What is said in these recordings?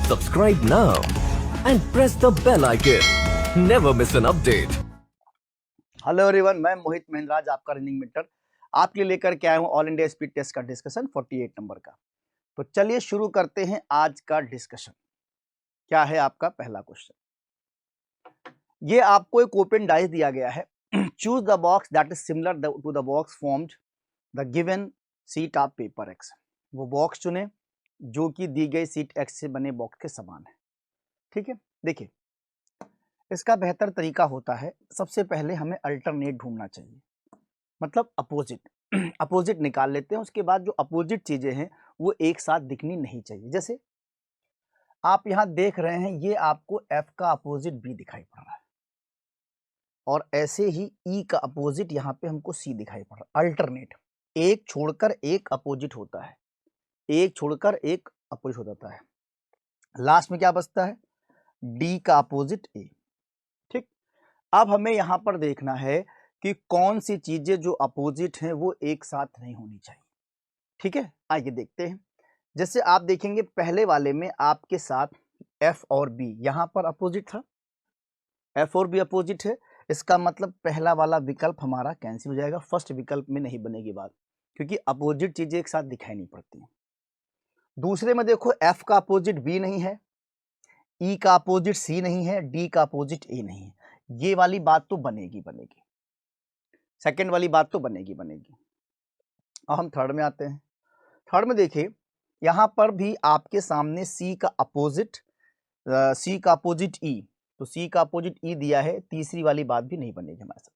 Subscribe now and press the bell icon. Never miss an update. Hello everyone, मैं मोहित महेंद्राज, आपका running mentor, आपके लेकर के आया हूं ऑल इंडिया स्पीड टेस्ट का डिस्कशन 48 नंबर का। तो चलिए शुरू करते हैं आज का डिस्कशन। क्या है आपका पहला क्वेश्चन? ये आपको एक ओपन डाइस दिया गया है। Choose the box that is similar to the box formed the given sheet of paper x. वो बॉक्स चुने जो कि दी गई सीट एक्स से बने बॉक्स के समान है। ठीक है, देखिए इसका बेहतर तरीका होता है, सबसे पहले हमें अल्टरनेट ढूंढना चाहिए, मतलब अपोजिट। अपोजिट निकाल लेते हैं, उसके बाद जो अपोजिट चीजें हैं वो एक साथ दिखनी नहीं चाहिए। जैसे आप यहां देख रहे हैं, ये आपको F का अपोजिट B दिखाई पड़ रहा है, और ऐसे ही E का अपोजिट यहाँ पे हमको C दिखाई पड़ रहा है। अल्टरनेट, एक छोड़कर एक अपोजिट होता है, एक छोड़कर एक अपोजिट हो जाता है। लास्ट में क्या बचता है? D का अपोजिट A। ठीक, अब हमें यहां पर देखना है कि कौन सी चीजें जो अपोजिट हैं वो एक साथ नहीं होनी चाहिए। ठीक है, आइए देखते हैं। जैसे आप देखेंगे पहले वाले में आपके साथ F और B यहां पर अपोजिट था, F और B अपोजिट है, इसका मतलब पहला वाला विकल्प हमारा कैंसिल हो जाएगा, फर्स्ट विकल्प में नहीं बनेगी बात, क्योंकि अपोजिट चीजें एक साथ दिखाई नहीं पड़ती। दूसरे में देखो F का अपोजिट B नहीं है, E का अपोजिट C नहीं है, D का अपोजिट A नहीं है। ये वाली बात तो बनेगी, सेकंड वाली बात तो बनेगी। अब हम थर्ड में आते हैं। थर्ड में देखिए यहां पर भी आपके सामने C का अपोजिट E, तो C का अपोजिट E दिया है, तीसरी वाली बात भी नहीं बनेगी हमारे साथ।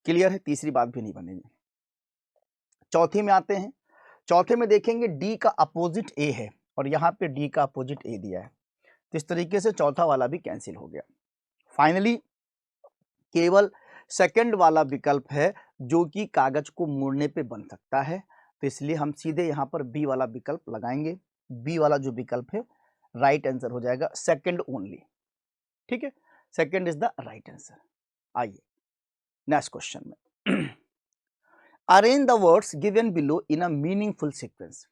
क्लियर है, तीसरी बात भी नहीं बनेगी। चौथी में आते हैं। चौथे में देखेंगे D का अपोजिट A है और यहाँ पे D का अपोजिट A दिया है, तो इस तरीके से चौथा वाला भी कैंसिल हो गया। फाइनली केवल सेकंड वाला विकल्प है जो कि कागज को मोड़ने पे बन सकता है, तो इसलिए हम सीधे यहाँ पर बी वाला विकल्प लगाएंगे। बी वाला जो विकल्प है राइट आंसर हो जाएगा, सेकंड ओनली। ठीक है, second is the right answer. आइए नेक्स्ट क्वेश्चन में। Arrange the words given below in a meaningful sequence.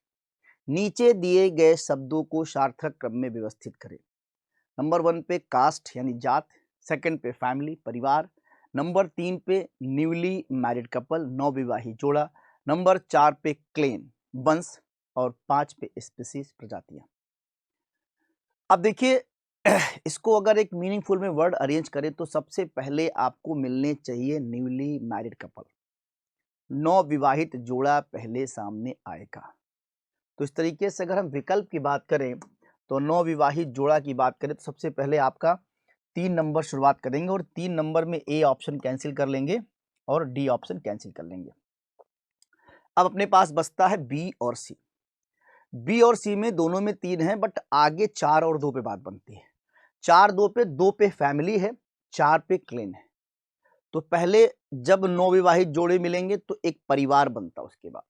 नीचे दिए गए शब्दों को सार्थक क्रम में व्यवस्थित करें। नंबर 1 पे कास्ट यानी जात, सेकंड पे फैमिली परिवार, नंबर 3 पे न्यूली मैरिड कपल नवविवाहित जोड़ा, नंबर 4 पे क्लेन वंश, और 5 पे स्पीसीज प्रजातियां। अब देखिए इसको अगर एक मीनिंगफुल में वर्ड अरेंज करें तो सबसे पहले आपको मिलने चाहिए न्यूली मैरिड कपल, नवविवाहित जोड़ा पहले सामने आएगा। तो इस तरीके से अगर हम विकल्प की बात करें तो नवविवाहित जोड़ा की बात करें तो सबसे पहले आपका 3 नंबर शुरुआत करेंगे और 3 नंबर में ए ऑप्शन कैंसिल कर लेंगे और डी ऑप्शन कैंसिल कर लेंगे। अब अपने पास बचता है बी और सी। बी और सी में दोनों में 3 है, बट आगे 4 और 2 पे बात बनती है। 4 2 पे फैमिली है, 4 पे क्लेन है। तो पहले जब नवविवाहित जोड़े मिलेंगे तो एक परिवार बनता, उसके बाद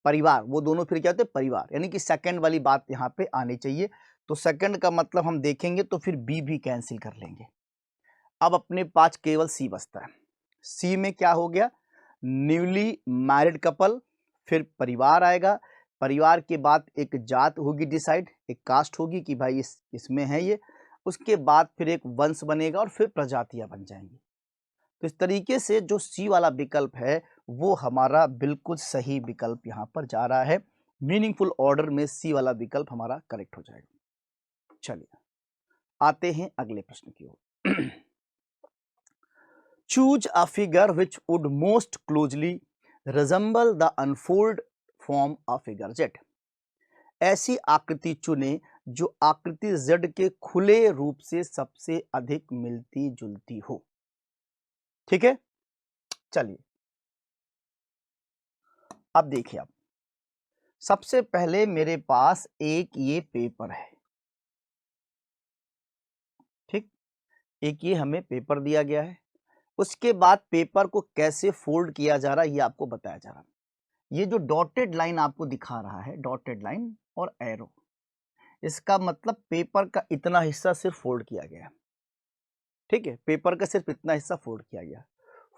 परिवार, वो दोनों फिर क्या होते हैं परिवार, यानी कि सेकंड वाली बात यहाँ पे आनी चाहिए। तो सेकंड का मतलब हम देखेंगे तो फिर बी भी कैंसिल कर लेंगे। अब अपने पास केवल सी बचता है। सी में क्या हो गया? न्यूली मैरिड कपल, फिर परिवार आएगा, परिवार के बाद एक जात होगी डिसाइड, एक कास्ट होगी कि भाई इसमें है ये, उसके बाद फिर एक वंश बनेगा और फिर प्रजातियां बन जाएंगी। तो इस तरीके से जो सी वाला विकल्प है वो हमारा बिल्कुल सही विकल्प यहाँ पर जा रहा है। मीनिंगफुल ऑर्डर में सी वाला विकल्प हमारा करेक्ट हो जाएगा। चलिए आते हैं अगले प्रश्न की ओर। Choose a figure which would most closely resemble the unfold form of figure Z. ऐसी आकृति चुने जो आकृति जेड के खुले रूप से सबसे अधिक मिलती जुलती हो। ठीक है, चलिए अब देखिए, आप सबसे पहले मेरे पास एक ये पेपर है। ठीक, एक ये हमें पेपर दिया गया है, उसके बाद पेपर को कैसे फोल्ड किया जा रहा है ये आपको बताया जा रहा है। ये जो डॉटेड लाइन आपको दिखा रहा है, डॉटेड लाइन और एरो, इसका मतलब पेपर का इतना हिस्सा सिर्फ फोल्ड किया गया। ठीक है, पेपर का सिर्फ इतना हिस्सा फोल्ड किया गया।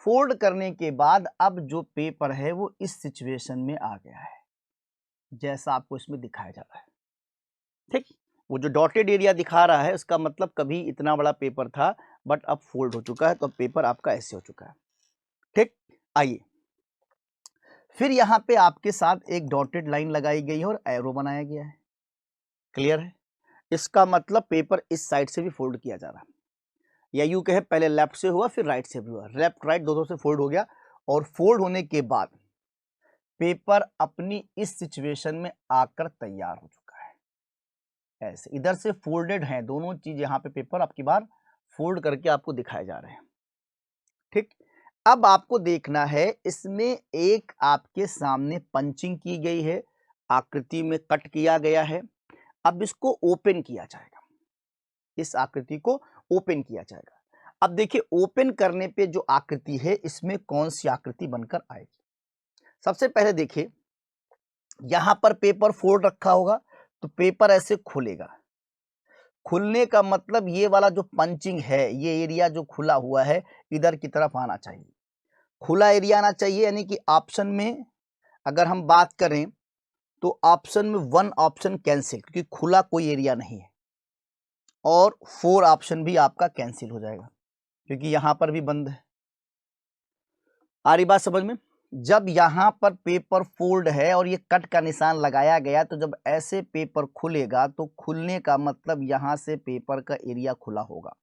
फोल्ड करने के बाद अब जो पेपर है वो इस सिचुएशन में आ गया है जैसा आपको इसमें दिखाया जा रहा है। ठीक, वो जो डॉटेड एरिया दिखा रहा है उसका मतलब कभी इतना बड़ा पेपर था बट अब फोल्ड हो चुका है, तो पेपर आपका ऐसे हो चुका है। ठीक, आइए फिर यहाँ पे आपके साथ एक डॉटेड लाइन लगाई गई है और एरो बनाया गया है। क्लियर है? इसका मतलब पेपर इस साइड से भी फोल्ड किया जा रहा है, या यूं कहे पहले लेफ्ट से हुआ फिर राइट से भी हुआ, लेफ्ट राइट दोनों से फोल्ड हो गया, और फोल्ड होने के बाद पेपर अपनी इस सिचुएशन में आकर तैयार हो चुका है। ऐसे इधर से फोल्डेड हैं दोनों चीज, यहाँ पे पेपर आपकी बार फोल्ड करके आपको दिखाए जा रहे हैं। ठीक, अब आपको देखना है इसमें एक आपके सामने पंचिंग की गई है, आकृति में कट किया गया है। अब इसको ओपन किया जाएगा, इस आकृति को ओपन किया जाएगा। अब देखिए ओपन करने पे जो आकृति है इसमें कौन सी आकृति बनकर आएगी। सबसे पहले देखिए यहां पर पेपर फोल्ड रखा होगा तो पेपर ऐसे खुलेगा। खुलने का मतलब ये वाला जो पंचिंग है, ये एरिया जो खुला हुआ है इधर की तरफ आना चाहिए, खुला एरिया आना चाहिए। यानी कि ऑप्शन में अगर हम बात करें तो ऑप्शन में 1 ऑप्शन कैंसिल, क्योंकि खुला कोई एरिया नहीं है, और 4 ऑप्शन भी आपका कैंसिल हो जाएगा क्योंकि यहां पर भी बंद है। आ रही बात समझ में? जब यहां पर पेपर फोल्ड है और ये कट का निशान लगाया गया, तो जब ऐसे पेपर खुलेगा तो खुलने का मतलब यहां से पेपर का एरिया खुला होगा।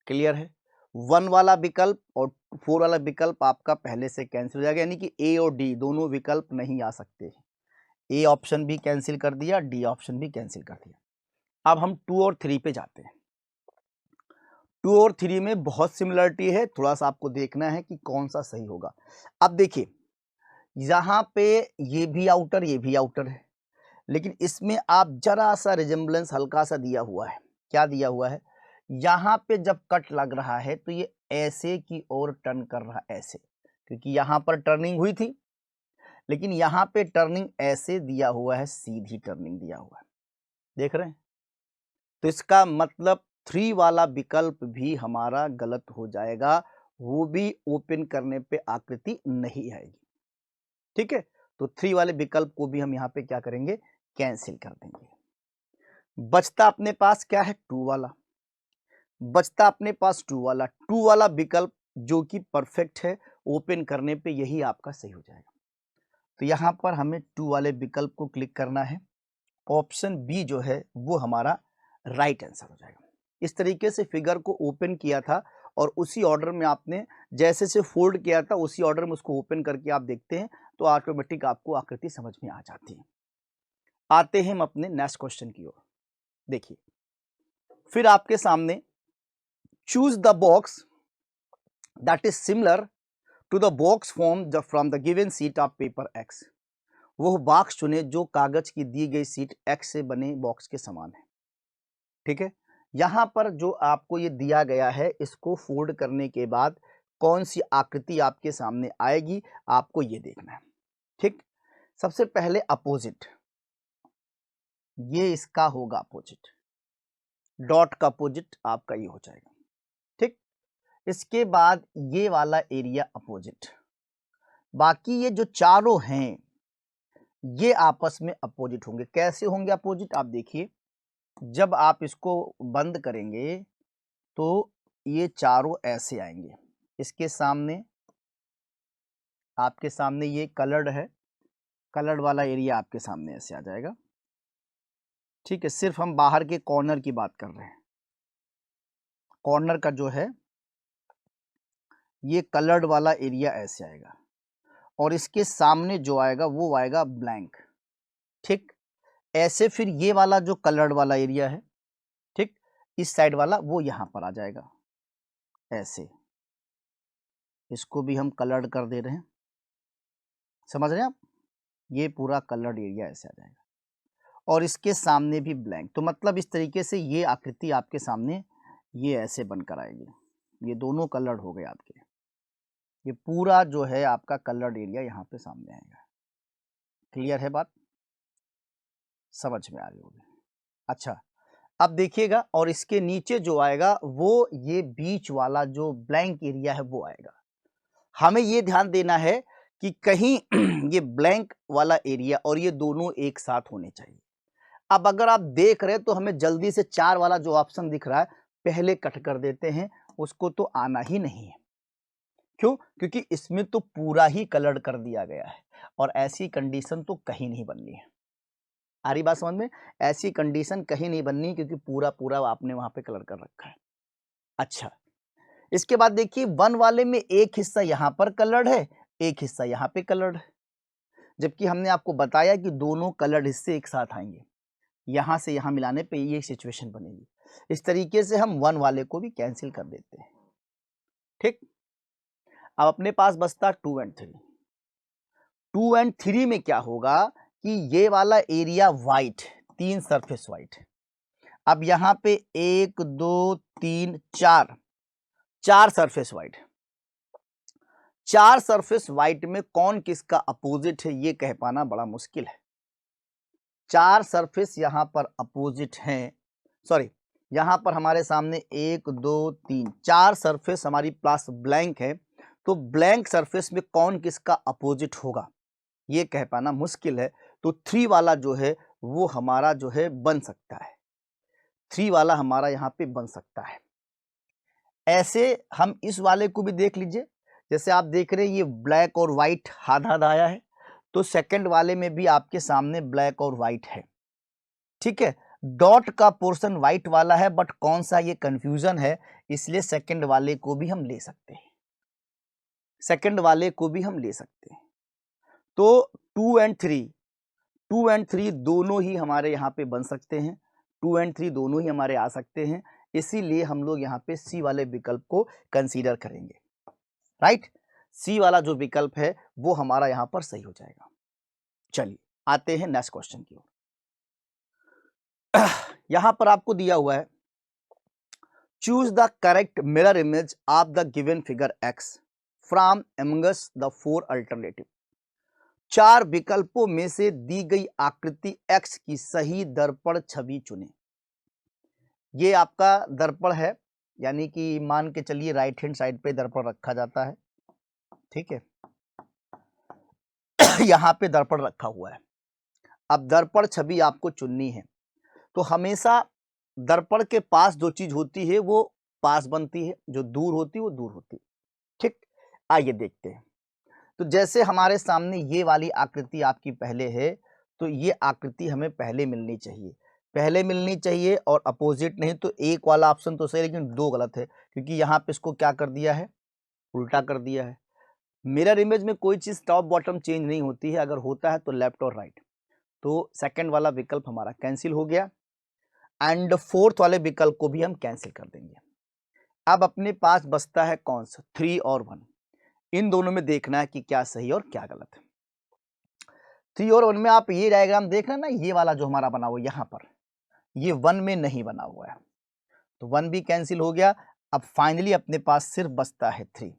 क्लियर है? 1 वाला विकल्प और 4 वाला विकल्प आपका पहले से कैंसिल हो जाएगा, यानी कि ए और डी दोनों विकल्प नहीं आ सकते। ए ऑप्शन भी कैंसिल कर दिया, डी ऑप्शन भी कैंसिल कर दिया। अब हम 2 और 3 पे जाते हैं। 2 और 3 में बहुत सिमिलरिटी है, थोड़ा सा आपको देखना है कि कौन सा सही होगा। अब देखिए यहाँ पे ये भी आउटर ये भी आउटर है, लेकिन इसमें आप जरा सा रिजेम्बलेंस हल्का सा दिया हुआ है। क्या दिया हुआ है? यहाँ पे जब कट लग रहा है तो ये ऐसे की ओर टर्न कर रहा है, ऐसे, क्योंकि यहाँ पर टर्निंग हुई थी, लेकिन यहाँ पे टर्निंग ऐसे दिया हुआ है, सीधी टर्निंग दिया हुआ है। देख रहे हैं? तो इसका मतलब 3 वाला विकल्प भी हमारा गलत हो जाएगा, वो भी ओपन करने पे आकृति नहीं आएगी। ठीक है, तो 3 वाले विकल्प को भी हम यहाँ पे क्या करेंगे? कैंसिल कर देंगे। बचता अपने पास क्या है? 2 वाला। बचता अपने पास 2 वाला। 2 वाला विकल्प जो कि परफेक्ट है, ओपन करने पे यही आपका सही हो जाएगा। तो यहाँ पर हमें 2 वाले विकल्प को क्लिक करना है। ऑप्शन बी जो है वो हमारा राइट आंसर हो जाएगा। इस तरीके से फिगर को ओपन किया था और उसी ऑर्डर में आपने जैसे से फोल्ड किया था उसी ऑर्डर में उसको ओपन करके आप देखते हैं तो ऑटोमेटिक आपको आकृति समझ में आ जाती है। आते हैं हम अपने नेक्स्ट क्वेश्चन की ओर। देखिए फिर आपके सामने choose the box that is similar to the box form from the given sheet of paper x. वो बॉक्स चुने जो कागज की दी गई सीट एक्स से बने बॉक्स के समान है। ठीक है, यहां पर जो आपको ये दिया गया है इसको फोल्ड करने के बाद कौन सी आकृति आपके सामने आएगी आपको ये देखना है। ठीक, सबसे पहले अपोजिट, ये इसका होगा अपोजिट, डॉट का अपोजिट आपका ये हो जाएगा। ठीक, इसके बाद ये वाला एरिया अपोजिट, बाकी ये जो चारों हैं ये आपस में अपोजिट होंगे। कैसे होंगे अपोजिट? आप देखिए जब आप इसको बंद करेंगे तो ये चारों ऐसे आएंगे, इसके सामने आपके सामने ये कलर्ड है, कलर्ड वाला एरिया आपके सामने ऐसे आ जाएगा। ठीक है, सिर्फ हम बाहर के कॉर्नर की बात कर रहे हैं। कॉर्नर का जो है ये कलर्ड वाला एरिया ऐसे आएगा और इसके सामने जो आएगा वो आएगा ब्लैंक। ठीक, ऐसे फिर ये वाला जो कलर्ड वाला एरिया है, ठीक, इस साइड वाला वो यहां पर आ जाएगा ऐसे, इसको भी हम कलर्ड कर दे रहे हैं। समझ रहे हैं आप? ये पूरा कलर्ड एरिया ऐसे आ जाएगा और इसके सामने भी ब्लैंक। तो मतलब इस तरीके से ये आकृति आपके सामने ये ऐसे बनकर आएगी। ये दोनों कलर्ड हो गए आपके, ये पूरा जो है आपका कलर्ड एरिया यहाँ पे सामने आएगा। क्लियर है बात? समझ में आ रही होगी। अच्छा, अब देखिएगा और इसके नीचे जो आएगा वो ये बीच वाला जो ब्लैंक एरिया है वो आएगा। हमें ये ध्यान देना है कि कहीं ये ब्लैंक वाला एरिया और ये दोनों एक साथ होने चाहिए। अब अगर आप देख रहे हैं तो हमें जल्दी से 4 वाला जो ऑप्शन दिख रहा है पहले कट कर देते हैं, उसको तो आना ही नहीं है। क्यों? क्योंकि इसमें तो पूरा ही कलर्ड कर दिया गया है और ऐसी कंडीशन तो कहीं नहीं बननी है। आ रही बात समझ में? ऐसी कंडीशन कहीं नहीं बननी क्योंकि पूरा पूरा आपने वहां पे कलर कर रखा है। अच्छा, इसके बाद देखिए 1 वाले में एक हिस्सा यहाँ पर कलर्ड है, एक हिस्सा यहाँ पे कलर्ड है, जबकि हमने आपको बताया कि दोनों कलर्ड हिस्से एक साथ आएंगे। यहाँ से यहाँ मिलाने पे ये सिचुएशन बनेगी। इस तरीके से हम 1 वाले को भी कैंसिल कर देते हैं। ठीक, अब अपने पास बचता 2 एंड 3। 2 एंड 3 में क्या होगा कि ये वाला एरिया वाइट, 3 सरफेस वाइट। अब यहाँ पे 1 2 3 4 सरफेस वाइट। 4 सरफेस वाइट में कौन किसका अपोजिट है ये कह पाना बड़ा मुश्किल है। 4 सरफेस यहाँ पर अपोजिट हैं, सॉरी यहाँ पर हमारे सामने 1 2 3 4 सरफेस हमारी प्लस ब्लैंक है, तो ब्लैंक सरफेस में कौन किसका अपोजिट होगा ये कह पाना मुश्किल है। तो 3 वाला जो है वो हमारा जो है बन सकता है, 3 वाला हमारा यहाँ पे बन सकता है। ऐसे हम इस वाले को भी देख लीजिए, जैसे आप देख रहे हैं ये ब्लैक और वाइट आधा आधा आया है, तो सेकंड वाले में भी आपके सामने ब्लैक और वाइट है। ठीक है, डॉट का पोर्शन वाइट वाला है, बट कौन सा ये कंफ्यूजन है, इसलिए सेकंड वाले को भी हम ले सकते हैं, सेकंड वाले को भी हम ले सकते हैं। तो 2 एंड 3 दोनों ही हमारे यहाँ पे बन सकते हैं, 2 एंड 3 दोनों ही हमारे आ सकते हैं, इसीलिए हम लोग यहाँ पे सी वाले विकल्प को कंसीडर करेंगे। राइट, सी वाला जो विकल्प है वो हमारा यहाँ पर सही हो जाएगा। चलिए आते हैं नेक्स्ट क्वेश्चन की ओर। यहां पर आपको दिया हुआ है choose the correct mirror image of the given figure x from Among Us the 4 alternative. 4 विकल्पों में से दी गई आकृति एक्स की सही दर्पण छवि चुने। ये आपका दर्पण है, यानी कि मान के चलिए राइट हैंड साइड पे दर्पण रखा जाता है। ठीक है, यहां पे दर्पण रखा हुआ है। अब दर्पण छवि आपको चुननी है, तो हमेशा दर्पण के पास जो चीज होती है वो पास बनती है, जो दूर होती है वो दूर होती है। ठीक, आइए देखते हैं। तो जैसे हमारे सामने ये वाली आकृति आपकी पहले है, तो ये आकृति हमें पहले मिलनी चाहिए, पहले मिलनी चाहिए और अपोजिट नहीं। तो एक वाला ऑप्शन तो सही, लेकिन 2 गलत है, क्योंकि यहाँ पे इसको क्या कर दिया है, उल्टा कर दिया है। मिरर इमेज में कोई चीज टॉप बॉटम चेंज नहीं होती है, अगर होता है तो लेफ्ट और राइट। तो सेकंड वाला विकल्प हमारा कैंसिल हो गया एंड फोर्थ वाले विकल्प को भी हम कैंसिल कर देंगे। अब अपने पास बचता है कौन सा, 3 और 1। इन दोनों में देखना है कि क्या सही और क्या गलत है। 3 और 1 में आप ये डायग्राम देख रहे हैं ना, ये वाला जो हमारा बना हुआ यहाँ पर, ये 1 में नहीं बना हुआ है, तो 1 भी कैंसिल हो गया। अब फाइनली अपने पास सिर्फ बचता है 3,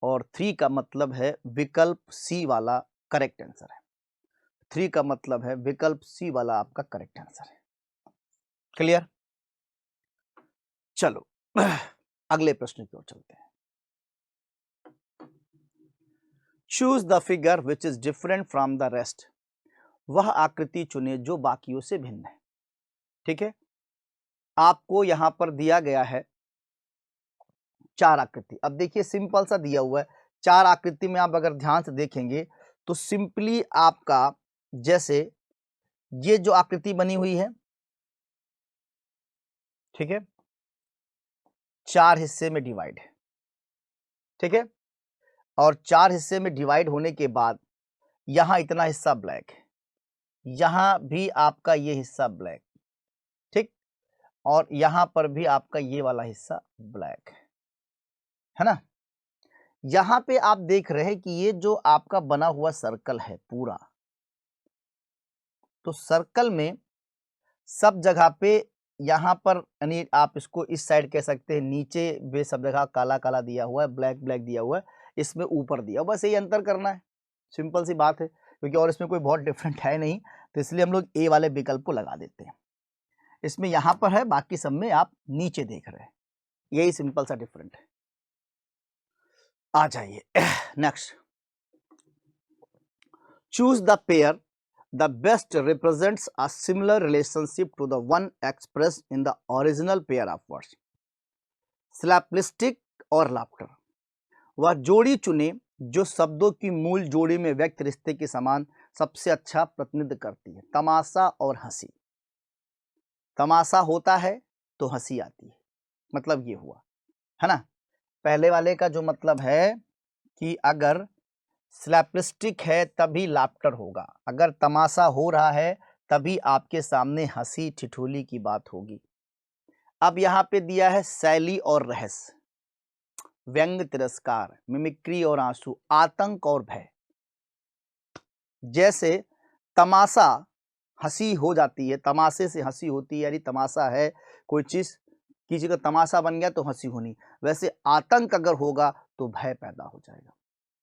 और 3 का मतलब है विकल्प सी वाला करेक्ट आंसर है। 3 का मतलब है विकल्प सी वाला आपका करेक्ट आंसर है। क्लियर? चलो अगले प्रश्न की ओर चलते हैं। Choose the figure which is different from the rest. वह आकृति चुने जो बाकियों से भिन्न है। ठीक है, आपको यहां पर दिया गया है 4 आकृति। अब देखिए सिंपल सा दिया हुआ है, 4 आकृति में आप अगर ध्यान से देखेंगे तो सिंपली आपका जैसे ये जो आकृति बनी हुई है, ठीक है, 4 हिस्से में डिवाइड है। ठीक है, और 4 हिस्से में डिवाइड होने के बाद यहां इतना हिस्सा ब्लैक है, यहां भी आपका ये हिस्सा ब्लैक, ठीक, और यहां पर भी आपका ये वाला हिस्सा ब्लैक है ना। यहां पे आप देख रहे हैं कि ये जो आपका बना हुआ सर्कल है पूरा, तो सर्कल में सब जगह पे यहां पर, यानी आप इसको इस साइड कह सकते हैं, नीचे भी सब जगह काला काला दिया हुआ है, ब्लैक ब्लैक दिया हुआ है, इसमें ऊपर दिया, बस यही अंतर करना है, सिंपल सी बात है, क्योंकि और इसमें कोई बहुत डिफरेंट है नहीं, तो इसलिए हम लोग ए वाले विकल्प को लगा देते हैं। इसमें यहां पर है, बाकी सब में आप नीचे देख रहे हैं, यही सिंपल सा डिफरेंट है। आ जाइए next. Choose the pair the best represents a similar relationship to the one express in the original pair of words. Slapstick और लाफ्टर, वह जोड़ी चुने जो शब्दों की मूल जोड़ी में व्यक्त रिश्ते के समान सबसे अच्छा प्रतिनिधित्व करती है। तमाशा और हंसी, तमाशा होता है तो हंसी आती है, मतलब ये हुआ है ना। पहले वाले का जो मतलब है कि अगर स्लैपस्टिक है तभी लाफ्टर होगा, अगर तमाशा हो रहा है तभी आपके सामने हंसी ठिठोली की बात होगी। अब यहाँ पे दिया है शैली और रहस्य, व्यंग तिरस्कार, मिमिक्री और आंसू, आतंक और भय। जैसे तमाशा हंसी हो जाती है, तमाशे से हंसी होती है, यानी तमाशा है कोई चीज, किसी का तमाशा बन गया तो हंसी होनी। वैसे आतंक अगर होगा तो भय पैदा हो जाएगा।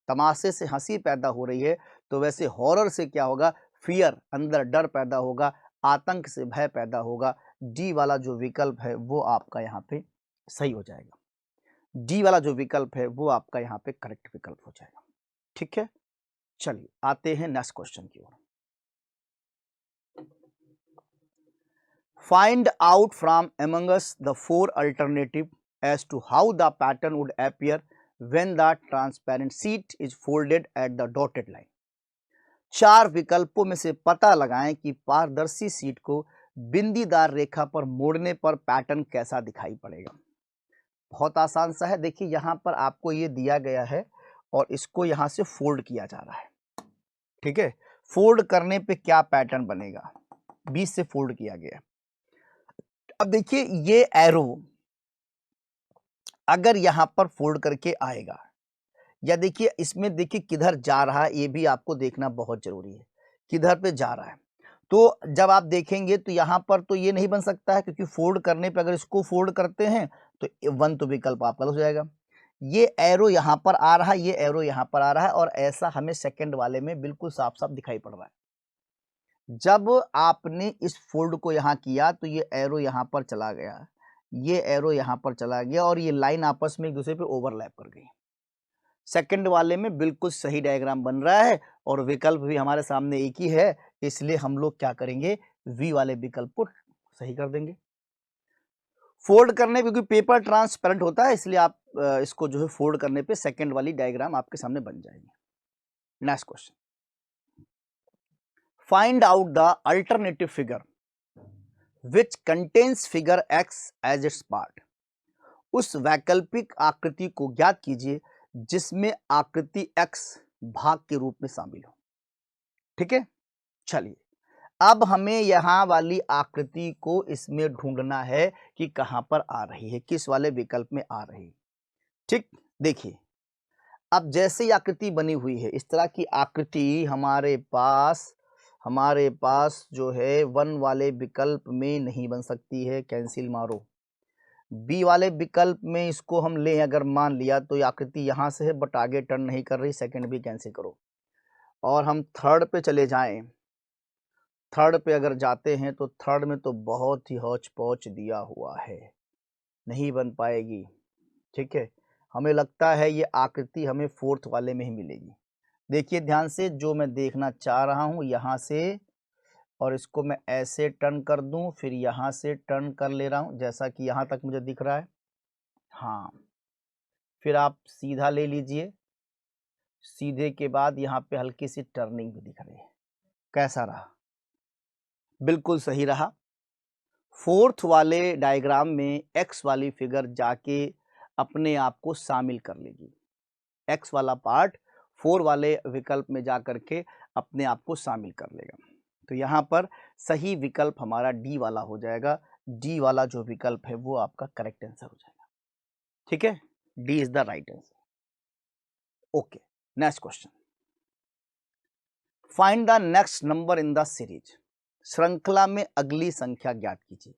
तमाशे से हंसी पैदा हो रही है तो वैसे हॉरर से क्या होगा, फियर, अंदर डर पैदा होगा, आतंक से भय पैदा होगा। डी वाला जो विकल्प है वो आपका यहाँ पे सही हो जाएगा। डी वाला जो विकल्प है वो आपका यहाँ पे करेक्ट विकल्प हो जाएगा। ठीक है, चलिए आते हैं नेक्स्ट क्वेश्चन की ओर। Find out from among us the four alternative as to how the pattern would appear when the transparent sheet is folded at the dotted line। चार विकल्पों में से पता लगाएं कि पारदर्शी सीट को बिंदीदार रेखा पर मोड़ने पर पैटर्न कैसा दिखाई पड़ेगा। बहुत आसान सा है, देखिए यहाँ पर आपको ये दिया गया है और इसको यहाँ से फोल्ड किया जा रहा है। ठीक है, फोल्ड करने पे क्या पैटर्न बनेगा, बीच से फोल्ड किया गया। अब देखिए ये एरो अगर यहां पर फोल्ड करके आएगा, या देखिए इसमें देखिए किधर जा रहा है, ये भी आपको देखना बहुत जरूरी है, किधर पे जा रहा है। तो जब आप देखेंगे तो यहाँ पर तो ये नहीं बन सकता है, क्योंकि फोल्ड करने पे अगर इसको फोल्ड करते हैं तो वन तो विकल्प आपका हो जाएगा। ये एरो यहाँ पर आ रहा है, ये एरो यहाँ पर आ रहा है, और ऐसा हमें सेकंड वाले में बिल्कुल साफ साफ दिखाई पड़ रहा है। जब आपने इस फोल्ड को यहाँ किया तो ये एरो यहाँ पर चला गया, ये एरो यहाँ पर चला गया, और ये लाइन आपस में एक दूसरे पे ओवरलैप कर गई। सेकंड वाले में बिल्कुल सही डायग्राम बन रहा है और विकल्प भी हमारे सामने एक ही है, इसलिए हम लोग क्या करेंगे, वी वाले विकल्प को सही कर देंगे। फोल्ड करने क्योंकि पेपर ट्रांसपेरेंट होता है, इसलिए आप इसको जो है फोल्ड करने पे सेकंड वाली डायग्राम आपके सामने बन जाएगी। Next question, find out the alternative figure which contains figure x as its part। उस वैकल्पिक आकृति को ज्ञात कीजिए जिसमें आकृति x भाग के रूप में शामिल हो। ठीक है, चलिए अब हमें यहां वाली आकृति को इसमें ढूंढना है कि कहां पर आ रही है, किस वाले विकल्प में आ रही है। ठीक, देखिए अब जैसे ही आकृति बनी हुई है, इस तरह की आकृति हमारे पास जो है वन वाले विकल्प में नहीं बन सकती है, कैंसिल मारो। बी वाले विकल्प में इसको हम लें, अगर मान लिया तो ये आकृति यहाँ से है बट आगे टर्न नहीं कर रही, सेकंड भी कैंसिल करो। और हम थर्ड पे चले जाएं, थर्ड पे अगर जाते हैं तो थर्ड में तो बहुत ही हौच पौच दिया हुआ है, नहीं बन पाएगी। ठीक है, हमें लगता है ये आकृति हमें फोर्थ वाले में ही मिलेगी। देखिए ध्यान से, जो मैं देखना चाह रहा हूं यहाँ से, और इसको मैं ऐसे टर्न कर दूं, फिर यहाँ से टर्न कर ले रहा हूं, जैसा कि यहाँ तक मुझे दिख रहा है। हाँ, फिर आप सीधा ले लीजिए, सीधे के बाद यहाँ पे हल्की सी टर्निंग भी दिख रही है। कैसा रहा, बिल्कुल सही रहा। फोर्थ वाले डायग्राम में एक्स वाली फिगर जाके अपने आप को शामिल कर लेगी, एक्स वाला पार्ट फोर वाले विकल्प में जा करके अपने आप को शामिल कर लेगा। तो यहाँ पर सही विकल्प हमारा डी वाला हो जाएगा। डी वाला जो विकल्प है वो आपका करेक्ट आंसर हो जाएगा। ठीक है, D is the right answer. Okay, next question, find the next number in the series. श्रृंखला में अगली संख्या ज्ञात कीजिए।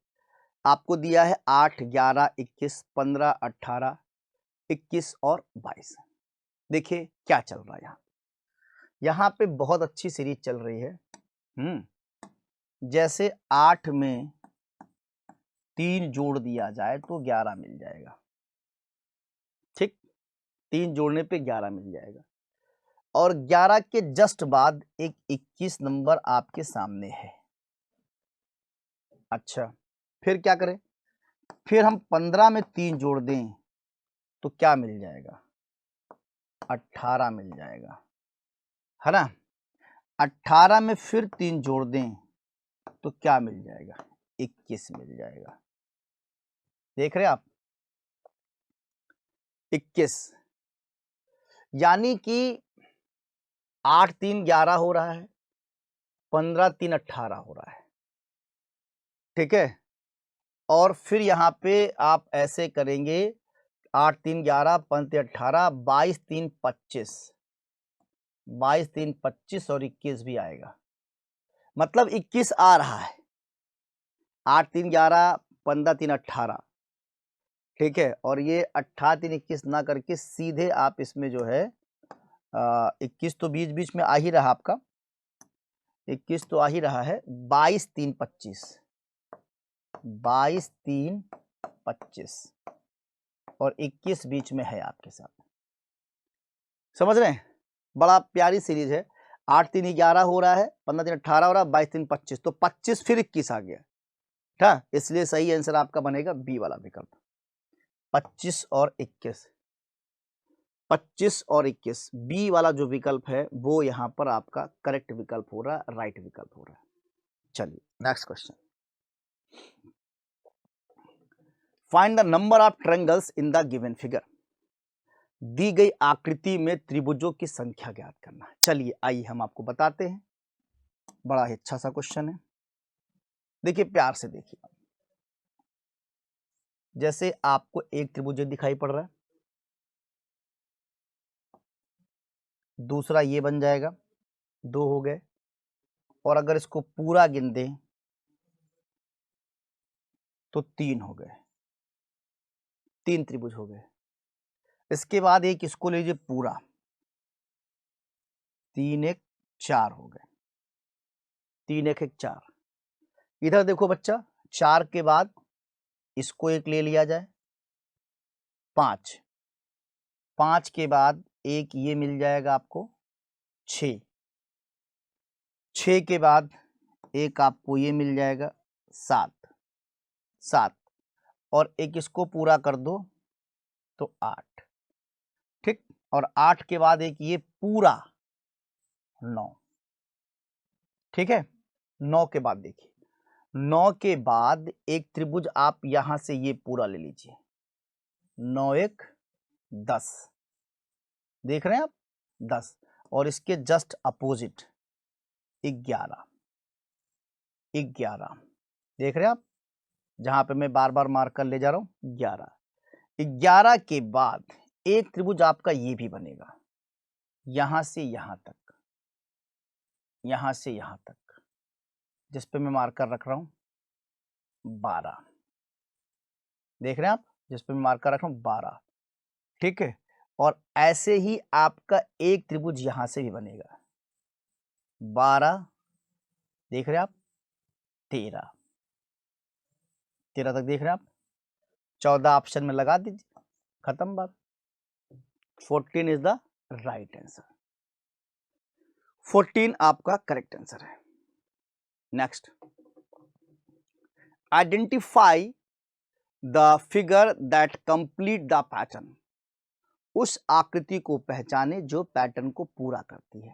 आपको दिया है 8, 11, 21, 15, 18, 21 और 22। देखिए क्या चल रहा है, यहाँ पे बहुत अच्छी सीरीज चल रही है। जैसे 8 में 3 जोड़ दिया जाए तो 11 मिल जाएगा। ठीक, 3 जोड़ने पे 11 मिल जाएगा। और 11 के जस्ट बाद एक 21 नंबर आपके सामने है। अच्छा, फिर क्या करें? फिर हम 15 में 3 जोड़ दें तो क्या मिल जाएगा? 18 मिल जाएगा, है ना। 18 में फिर 3 जोड़ दें तो क्या मिल जाएगा? 21 मिल जाएगा। देख रहे आप, 21, यानी कि 8 3 11 हो रहा है, 15 3 18 हो रहा है, ठीक है। और फिर यहाँ पे आप ऐसे करेंगे, 8 3 11, 5 3 18, 22 3 25, 22 3 25 और 21 भी आएगा, मतलब 21 आ रहा है। 8 3 11, 15 3 18, ठीक है। और ये 18 3 21 ना करके सीधे आप इसमें जो है 21 तो बीच बीच में आ ही रहा आपका, 21 तो आ ही रहा है, 22 3 25, 22 3 25 और 21 बीच में है आपके साथ। समझ रहे हैं? बड़ा प्यारी सीरीज है। 8 3 11 हो रहा है, 15 3 18 हो रहा है, 22 3 25, तो 25 फिर 21 आ गया, ठीक, इसलिए सही आंसर आपका बनेगा बी वाला विकल्प, 25 और 21। 25 और 21 बी वाला जो विकल्प है वो यहाँ पर आपका करेक्ट विकल्प हो रहा है, राइट विकल्प हो रहा है। चलिए next question, find the number of triangles in the given figure. दी गई आकृति में त्रिभुजों की संख्या ज्ञात करना है। चलिए आइए हम आपको बताते हैं, बड़ा ही अच्छा सा क्वेश्चन है। देखिए प्यार से देखिए, जैसे आपको एक त्रिभुज दिखाई पड़ रहा है, दूसरा ये बन जाएगा, 2 हो गए, और अगर इसको पूरा गिन दें तो 3 हो गए, 3 त्रिभुज हो गए। इसके बाद एक इसको लीजिए पूरा, 3 1 4 हो गए, 3 1 1 4। इधर देखो बच्चा, 4 के बाद इसको एक ले लिया जाए, 5, 5 के बाद एक ये मिल जाएगा आपको 6, 6 के बाद एक आपको ये मिल जाएगा 7, 7 और एक इसको पूरा कर दो तो 8, ठीक। और 8 के बाद एक ये पूरा 9, ठीक है। 9 के बाद देखिए, 9 के बाद एक त्रिभुज आप यहां से ये पूरा ले लीजिए, 9 1 10, देख रहे हैं आप, 10 और इसके जस्ट अपोजिट 11, 11 देख रहे हैं आप, जहां पे मैं बार बार मार्क कर ले जा रहा हूं, 11, 11 के बाद एक त्रिभुज आपका ये भी बनेगा, यहां से यहां तक, यहां से यहां तक, जिस पे मैं मार्कर रख रहा हूं 12, देख रहे हैं आप, जिस पे मैं मार्कर रख रहा हूं 12, ठीक है। और ऐसे ही आपका एक त्रिभुज यहां से भी बनेगा, 12 देख रहे हैं आप, 13, 13 तक देख रहे हैं आप, 14 ऑप्शन में लगा दीजिए, खत्म बात। 14 इज द राइट आंसर, 14 आपका करेक्ट आंसर है। Next, identify the figure that complete the pattern. उस आकृति को पहचाने जो पैटर्न को पूरा करती है।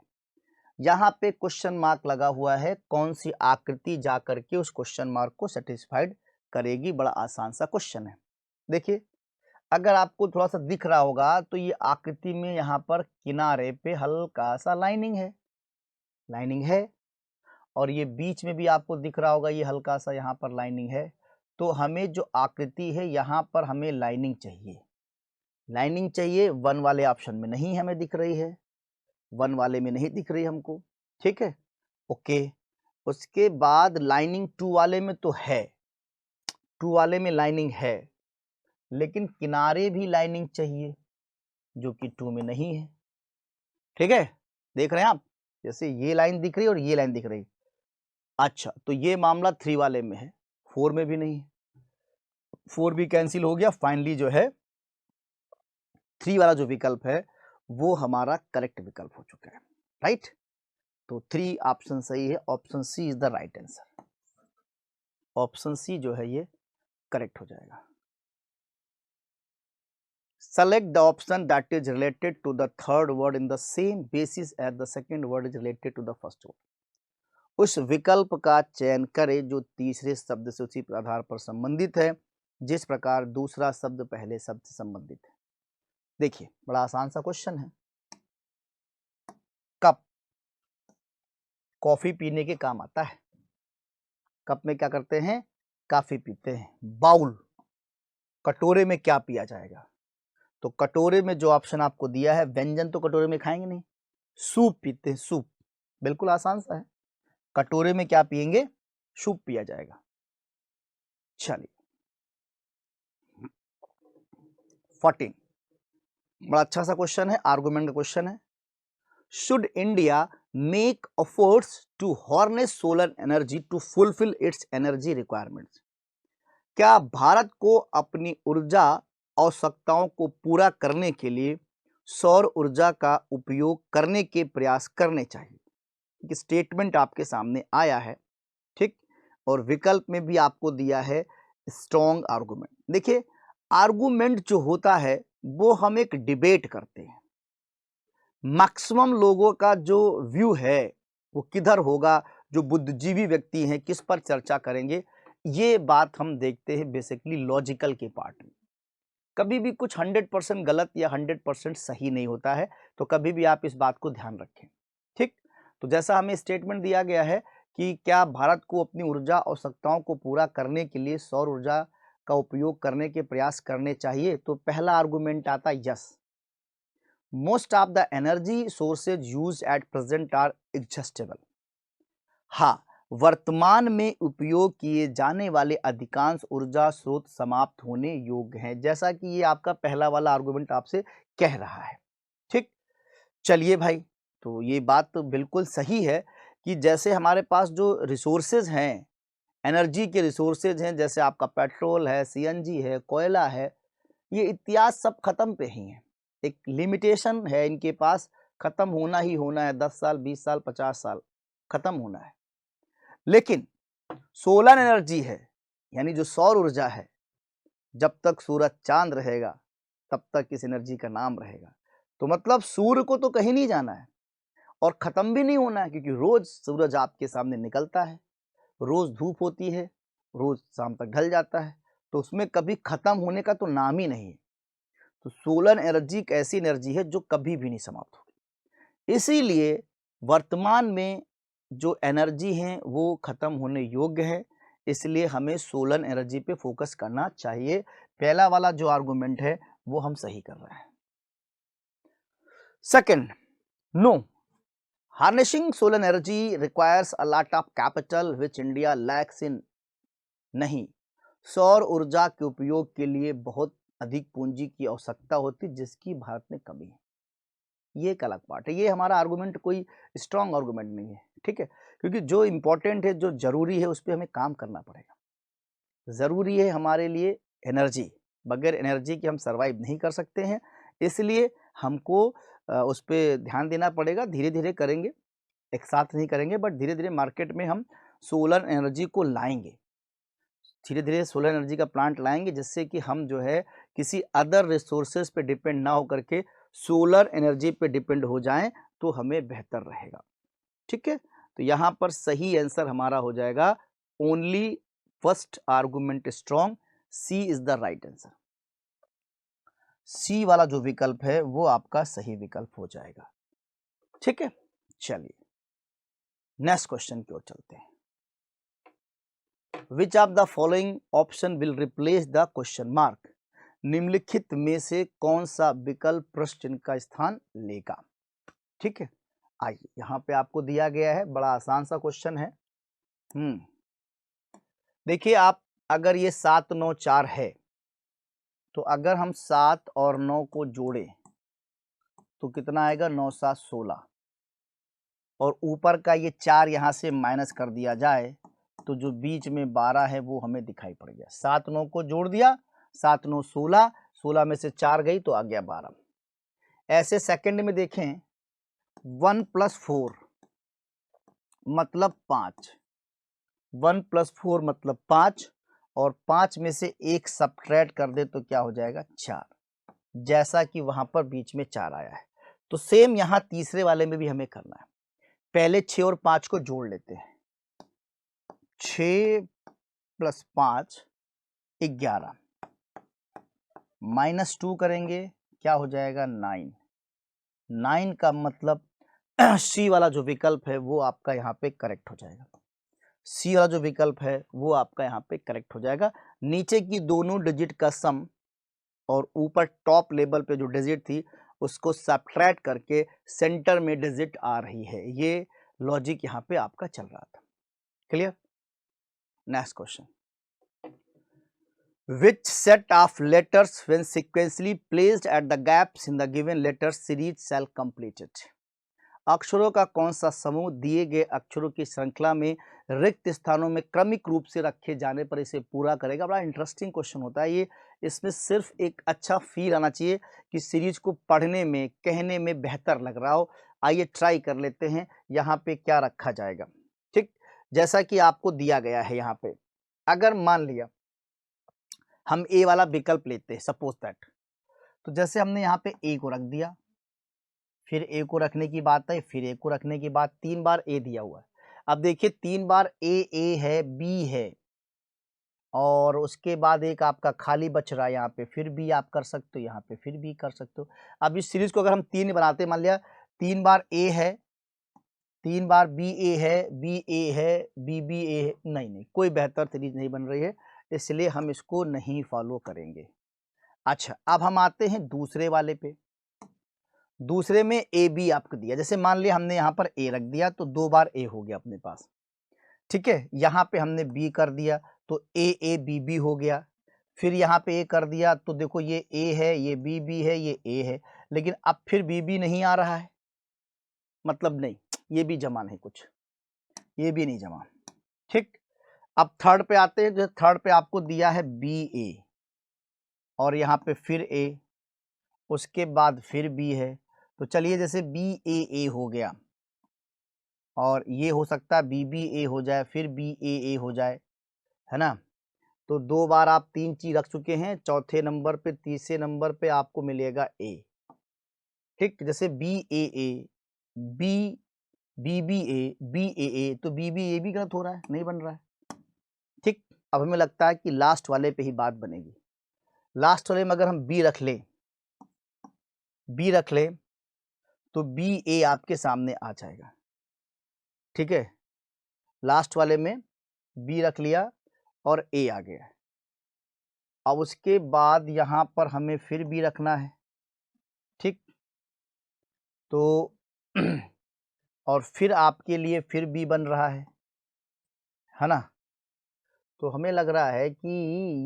यहां पे क्वेश्चन मार्क लगा हुआ है, कौन सी आकृति जाकर के उस क्वेश्चन मार्क को सेटिस्फाइड करेगी। बड़ा आसान सा क्वेश्चन है। देखिए, अगर आपको थोड़ा सा दिख रहा होगा तो ये आकृति में यहाँ पर किनारे पे हल्का सा लाइनिंग है, लाइनिंग है, और ये बीच में भी आपको दिख रहा होगा, ये हल्का सा यहाँ पर लाइनिंग है। तो हमें जो आकृति है यहाँ पर हमें लाइनिंग चाहिए, लाइनिंग चाहिए। 1 वाले ऑप्शन में नहीं हमें दिख रही है, 1 वाले में नहीं दिख रही हमको, ठीक है, ओके। उसके बाद लाइनिंग 2 वाले में तो है, 2 वाले में लाइनिंग है, लेकिन किनारे भी लाइनिंग चाहिए जो कि 2 में नहीं है, ठीक है। देख रहे हैं आप, जैसे ये लाइन दिख रही है और ये लाइन दिख रही है। अच्छा, तो ये मामला 3 वाले में है, 4 में भी नहीं है, 4 भी कैंसिल हो गया। फाइनली जो है 3 वाला जो विकल्प है वो हमारा करेक्ट विकल्प हो चुका है, राइट। तो 3 ऑप्शन सही है, option C is the right answer. Option C जो है ये करेक्ट हो जाएगा। Select the option that is related to the third word in the same basis as the second word is related to the first word. उस विकल्प का चयन करें जो तीसरे शब्द से उसी आधार पर संबंधित है जिस प्रकार दूसरा शब्द पहले शब्द से संबंधित है। देखिए बड़ा आसान सा क्वेश्चन है। कप कॉफी पीने के काम आता है। कप में क्या करते हैं? कॉफी पीते हैं। बाउल कटोरे में क्या पिया जाएगा? तो कटोरे में जो ऑप्शन आपको दिया है, व्यंजन तो कटोरे में खाएंगे नहीं, सूप पीते हैं। सूप बिल्कुल आसान सा है। कटोरे में क्या पिएंगे? सूप पिया जाएगा। चलिए 14 बड़ा अच्छा सा क्वेश्चन है, आर्गुमेंट का क्वेश्चन है। Should India make efforts to harness solar energy to fulfil its energy requirements? क्या भारत को अपनी ऊर्जा आवश्यकताओं को पूरा करने के लिए सौर ऊर्जा का उपयोग करने के प्रयास करने चाहिए? एक स्टेटमेंट आपके सामने आया है, ठीक, और विकल्प में भी आपको दिया है स्ट्रॉन्ग आर्गुमेंट। देखिए आर्गुमेंट जो होता है वो हम एक डिबेट करते हैं। मैक्सिमम लोगों का जो व्यू है वो किधर होगा, जो बुद्धिजीवी व्यक्ति हैं किस पर चर्चा करेंगे, ये बात हम देखते हैं बेसिकली लॉजिकल के पार्ट में। कभी भी कुछ 100% गलत या 100% सही नहीं होता है, तो कभी भी आप इस बात को ध्यान रखें, ठीक। तो जैसा हमें स्टेटमेंट दिया गया है कि क्या भारत को अपनी ऊर्जा आवश्यकताओं को पूरा करने के लिए सौर ऊर्जा का उपयोग करने के प्रयास करने चाहिए, तो पहला आर्गुमेंट आता है yes. Most of the energy sources used at present are exhaustible. हाँ, वर्तमान में उपयोग किए जाने वाले अधिकांश ऊर्जा स्रोत समाप्त होने योग्य हैं, जैसा कि ये आपका पहला वाला आर्गुमेंट आपसे कह रहा है, ठीक। चलिए भाई, तो ये बात तो बिल्कुल सही है कि जैसे हमारे पास जो रिसोर्सेज हैं, एनर्जी के रिसोर्सेज हैं, जैसे आपका पेट्रोल है, सीएनजी है, कोयला है, ये इतिहास सब खत्म पे ही है। एक लिमिटेशन है इनके पास, खत्म होना ही होना है। 10 साल, 20 साल, 50 साल खत्म होना है। लेकिन सोलर एनर्जी है, यानी जो सौर ऊर्जा है, जब तक सूरज चांद रहेगा तब तक इस एनर्जी का नाम रहेगा। तो मतलब सूर्य को तो कहीं नहीं जाना है और खत्म भी नहीं होना है, क्योंकि रोज सूरज आपके सामने निकलता है, रोज धूप होती है, रोज शाम तक ढल जाता है, तो उसमें कभी खत्म होने का तो नाम ही नहीं है। तो सोलर एनर्जी एक ऐसी एनर्जी है जो कभी भी नहीं समाप्त होगी। इसीलिए वर्तमान में जो एनर्जी हैं वो खत्म होने योग्य है, इसलिए हमें सोलर एनर्जी पे फोकस करना चाहिए। पहला वाला जो आर्गुमेंट है वो हम सही कर रहे हैं। Second, no, harnessing solar energy requires a lot of capital which India lacks in. नहीं, सौर ऊर्जा के उपयोग के लिए बहुत अधिक पूंजी की आवश्यकता होती जिसकी भारत में कमी है। ये एक अलग पार्ट है, ये हमारा आर्गुमेंट कोई स्ट्रॉन्ग आर्गुमेंट नहीं है, ठीक है, क्योंकि जो इंपॉर्टेंट है, जो जरूरी है, उस पर हमें काम करना पड़ेगा। जरूरी है हमारे लिए एनर्जी, बगैर एनर्जी के हम सरवाइव नहीं कर सकते हैं, इसलिए हमको उस पर ध्यान देना पड़ेगा। धीरे धीरे करेंगे, एक साथ नहीं करेंगे, बट धीरे धीरे मार्केट में हम सोलर एनर्जी को लाएंगे, धीरे धीरे सोलर एनर्जी का प्लांट लाएंगे, जिससे कि हम जो है किसी अदर रिसोर्सेज पे डिपेंड ना हो करके सोलर एनर्जी पे डिपेंड हो जाएं, तो हमें बेहतर रहेगा, ठीक है। तो यहाँ पर सही आंसर हमारा हो जाएगा only first argument strong, C is the right answer. C वाला जो विकल्प है वो आपका सही विकल्प हो जाएगा, ठीक है। चलिए नेक्स्ट क्वेश्चन की ओर चलते हैं। Which of the following option will replace the question mark? निम्नलिखित में से कौन सा विकल्प प्रश्न चिन्ह का स्थान लेगा? ठीक है, आइए यहाँ पे आपको दिया गया है, बड़ा आसान सा क्वेश्चन है। देखिए आप, अगर ये 7 9 4 है, तो अगर हम 7 और 9 को जोड़े तो कितना आएगा? 9 7 16, और ऊपर का ये 4 यहाँ से माइनस कर दिया जाए तो जो बीच में 12 है वो हमें दिखाई पड़ गया। 7 9 को जोड़ दिया, 7 9 16, 16 में से 4 गई तो आ गया 12। ऐसे सेकंड में देखें 1 + 4 मतलब 5, 1 + 4 मतलब 5, और 5 में से 1 सब्ट्रैक्ट कर दे तो क्या हो जाएगा 4, जैसा कि वहां पर बीच में 4 आया है। तो सेम यहां तीसरे वाले में भी हमें करना है। पहले 6 और 5 को जोड़ लेते हैं। 6 + 5 11, -2 करेंगे क्या हो जाएगा 9। 9 का मतलब सी वाला जो विकल्प है वो आपका यहाँ पे करेक्ट हो जाएगा। सी वाला जो विकल्प है वो आपका यहाँ पे करेक्ट हो जाएगा। नीचे की दोनों डिजिट का सम और ऊपर टॉप लेवल पे जो डिजिट थी उसको सब्ट्रैक्ट करके सेंटर में डिजिट आ रही है। ये लॉजिक यहाँ पे आपका चल रहा था। Clear? Next question, which set of letters when sequentially placed at the gaps in the given letter series shall complete it? अक्षरों का कौन सा समूह दिए गए अक्षरों की श्रृंखला में रिक्त स्थानों में क्रमिक रूप से रखे जाने पर इसे पूरा करेगा? बड़ा इंटरेस्टिंग क्वेश्चन होता है ये। इसमें सिर्फ एक अच्छा फील आना चाहिए कि सीरीज को पढ़ने में कहने में बेहतर लग रहा हो। आइए ट्राई कर लेते हैं यहाँ पे क्या रखा जाएगा। ठीक, जैसा कि आपको दिया गया है यहाँ पे, अगर मान लिया हम ए वाला विकल्प लेते हैं, सपोज दैट, तो जैसे हमने यहाँ पे ए को रख दिया, फिर ए को रखने की बात है, फिर ए को रखने की बात, 3 बार ए दिया हुआ है। अब देखिए 3 बार ए है, बी है, और उसके बाद एक आपका खाली बच रहा है यहाँ पे, फिर बी आप कर सकते हो, यहाँ पे फिर बी कर सकते हो। अब इस सीरीज को अगर हम 3 बनाते, मान लिया 3 बार ए है, 3 बार बी ए है, बी ए है, बी ए है, नहीं, कोई बेहतर सीरीज नहीं बन रही है, इसलिए हम इसको नहीं फॉलो करेंगे। अच्छा, अब हम आते हैं दूसरे वाले पे। दूसरे में ए बी आपको दिया, जैसे मान लिया हमने यहाँ पर ए रख दिया तो 2 बार ए हो गया अपने पास। ठीक है, यहाँ पे हमने बी कर दिया तो ए बी हो गया। फिर यहाँ पे ए कर दिया तो देखो ये ए है, ये बी है, ये ए है, लेकिन अब फिर बी नहीं आ रहा है, मतलब नहीं, ये भी जमा नहीं, कुछ ये भी नहीं जमा। ठीक, अब थर्ड पे आते हैं। जो थर्ड पे आपको दिया है बी ए, और यहाँ पे फिर ए, उसके बाद फिर बी है, तो चलिए जैसे बी ए हो गया, और ये हो सकता है बी ए हो जाए, फिर बी ए हो जाए, है ना। तो 2 बार आप 3 चीज रख चुके हैं, चौथे नंबर पे, तीसरे नंबर पे आपको मिलेगा ए। ठीक, जैसे बी ए, बी ए, तो बी भी गलत हो रहा है, नहीं बन रहा है। ठीक, अब हमें लगता है कि लास्ट वाले पे ही बात बनेगी। लास्ट वाले में अगर हम बी रख ले तो बी ए आपके सामने आ जाएगा। ठीक है, लास्ट वाले में बी रख लिया और ए आ गया। अब उसके बाद यहाँ पर हमें फिर बी रखना है। ठीक, तो और फिर आपके लिए फिर बी बन रहा है ना। तो हमें लग रहा है कि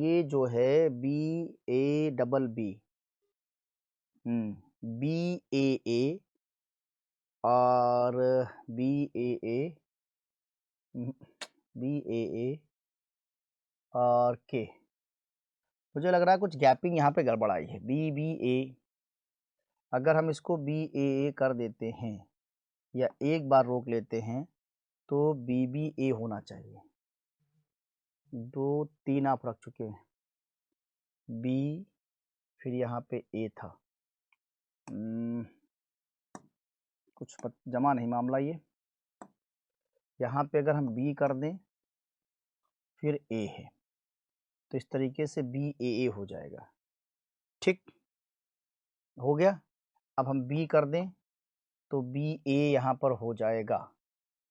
ये जो है B A double B, B A और बी ए, बी ए और के, मुझे लग रहा है कुछ गैपिंग यहाँ पे गड़बड़ आई है। बी ए, अगर हम इसको बी ए कर देते हैं या एक बार रोक लेते हैं तो बी ए होना चाहिए। 2 3 आप रख चुके हैं, बी फिर यहाँ पे ए था, कुछ जमा नहीं मामला ये। यहाँ पे अगर हम बी कर दें फिर ए है, तो इस तरीके से बी ए हो जाएगा। ठीक, हो गया। अब हम बी कर दें तो बी ए यहाँ पर हो जाएगा,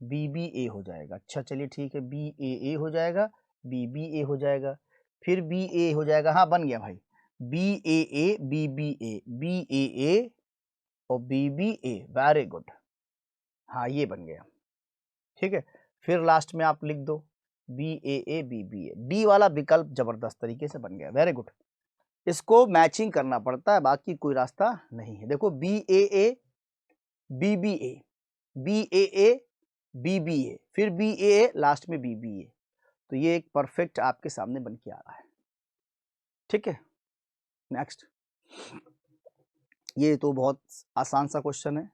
बी ए हो जाएगा। अच्छा चलिए ठीक है, बी ए हो जाएगा, बी ए हो जाएगा, फिर बी ए हो जाएगा। हाँ बन गया भाई, बी ए बी ए और बी ए, वेरी गुड, हाँ ये बन गया। ठीक है, फिर लास्ट में आप लिख दो B A B A. D वाला विकल्प जबरदस्त तरीके से बन गया, वेरी गुड। इसको मैचिंग करना पड़ता है, बाकी कोई रास्ता नहीं है। देखो B A B A B A, फिर बी ए, लास्ट में बी ए, तो ये एक परफेक्ट आपके सामने बन के आ रहा है। ठीक है, नेक्स्ट, ये तो बहुत आसान सा क्वेश्चन है।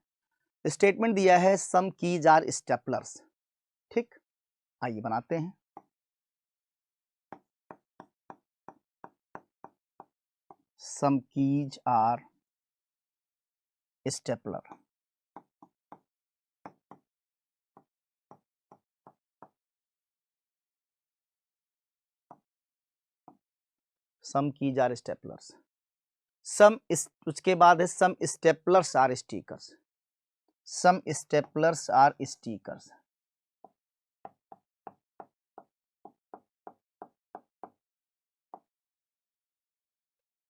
स्टेटमेंट दिया है सम कीज आर स्टेपलर्स, ठीक, आइए बनाते हैं। Some keys are stapler. Some keys are staplers. Some उसके बाद है some staplers are stickers. Some staplers are stickers.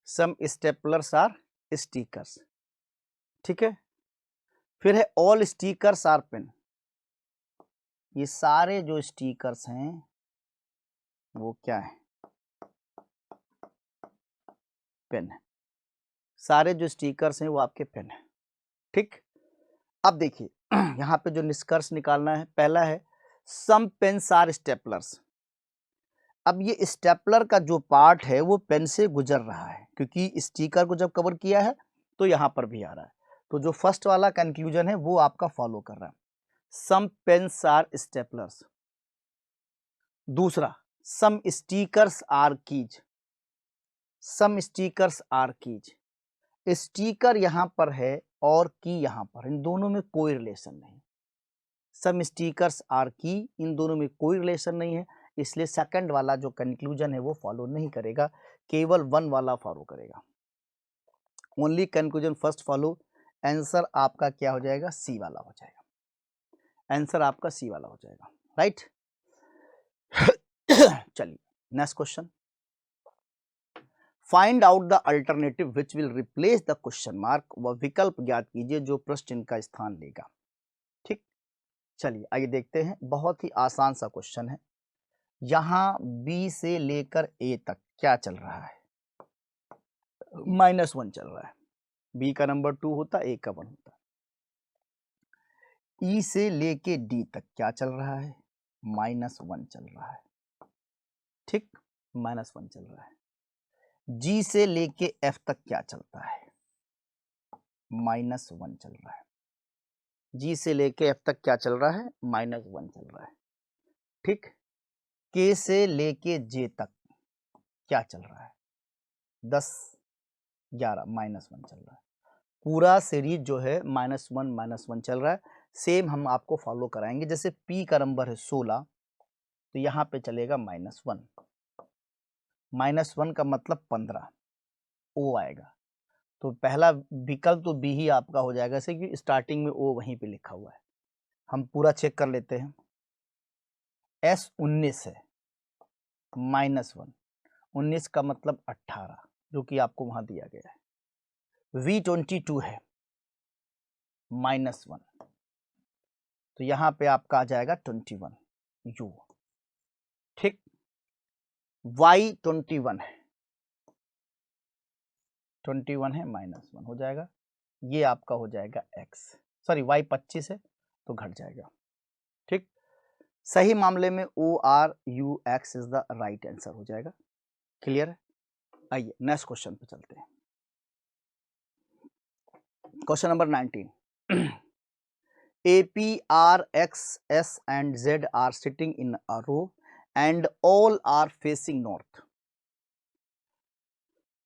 Some staplers are stickers, ठीक है। फिर है ऑल स्टिकर्स आर पेन। ये सारे जो स्टिकर्स हैं वो क्या है, पेन है। सारे जो स्टिकर्स हैं वो आपके पेन है, ठीक। अब देखिए यहाँ पे जो निष्कर्ष निकालना है, पहला है सम पेन्स आर स्टेपलर्स। अब ये स्टेपलर का जो पार्ट है वो पेन से गुजर रहा है, क्योंकि स्टिकर को जब कवर किया है तो यहाँ पर भी आ रहा है। तो जो फर्स्ट वाला कंक्लूजन है वो आपका फॉलो कर रहा है, सम पेन्स आर स्टेपलर्स। दूसरा, some stickers are keys. Some stickers are keys. Sticker यहाँ पर है और की यहाँ पर, इन दोनों में कोई रिलेशन नहीं। सम स्टिकर्स आर की, इन दोनों में कोई रिलेशन नहीं है, इसलिए सेकंड वाला जो कंक्लूजन है वो फॉलो नहीं करेगा, केवल वन वाला फॉलो करेगा। Only conclusion first follow. Answer आपका क्या हो जाएगा, सी वाला हो जाएगा। आंसर आपका सी वाला हो जाएगा, राइट। चलिए next question. Find out the alternative which will replace the question mark. वह विकल्प ज्ञात कीजिए जो प्रश्न चिन्ह का स्थान लेगा, ठीक। चलिए आइए देखते हैं, बहुत ही आसान सा क्वेश्चन है। यहां बी से लेकर ए तक क्या चल रहा है, -1 चल रहा है। बी का नंबर 2 होता, ए का 1 होता। ई से लेके डी तक क्या चल रहा है, -1 चल रहा है, ठीक, -1 चल रहा है। जी से लेके एफ तक क्या चलता है, -1 चल रहा है। जी से लेके एफ तक क्या चल रहा है, -1 चल रहा है, ठीक। के से लेके जे तक क्या चल रहा है, 10, 11, -1 चल रहा है। पूरा सीरीज जो है -1 चल रहा है। सेम हम आपको फॉलो कराएंगे, जैसे P का नंबर है 16, तो यहाँ पे चलेगा -1। -1 का मतलब 15, O आएगा। तो पहला विकल्प तो बी ही आपका हो जाएगा, जैसे कि स्टार्टिंग में O वहीं पे लिखा हुआ है। हम पूरा चेक कर लेते हैं। S 19 है, -1, 19 का मतलब 18, जो कि आपको वहां दिया गया है। V 22 है, -1, तो यहाँ पे आपका आ जाएगा 21 U, ठीक। Y 21 है, 21 है, -1 हो जाएगा। ये आपका हो जाएगा X, सॉरी Y 25 है तो घट जाएगा, ठीक। सही मामले में ORUX is the right answer हो जाएगा। क्लियर है। आइए नेक्स्ट क्वेश्चन पे चलते हैं। Question number 19। A, P, R, X, S and Z are sitting in a row and all are facing north.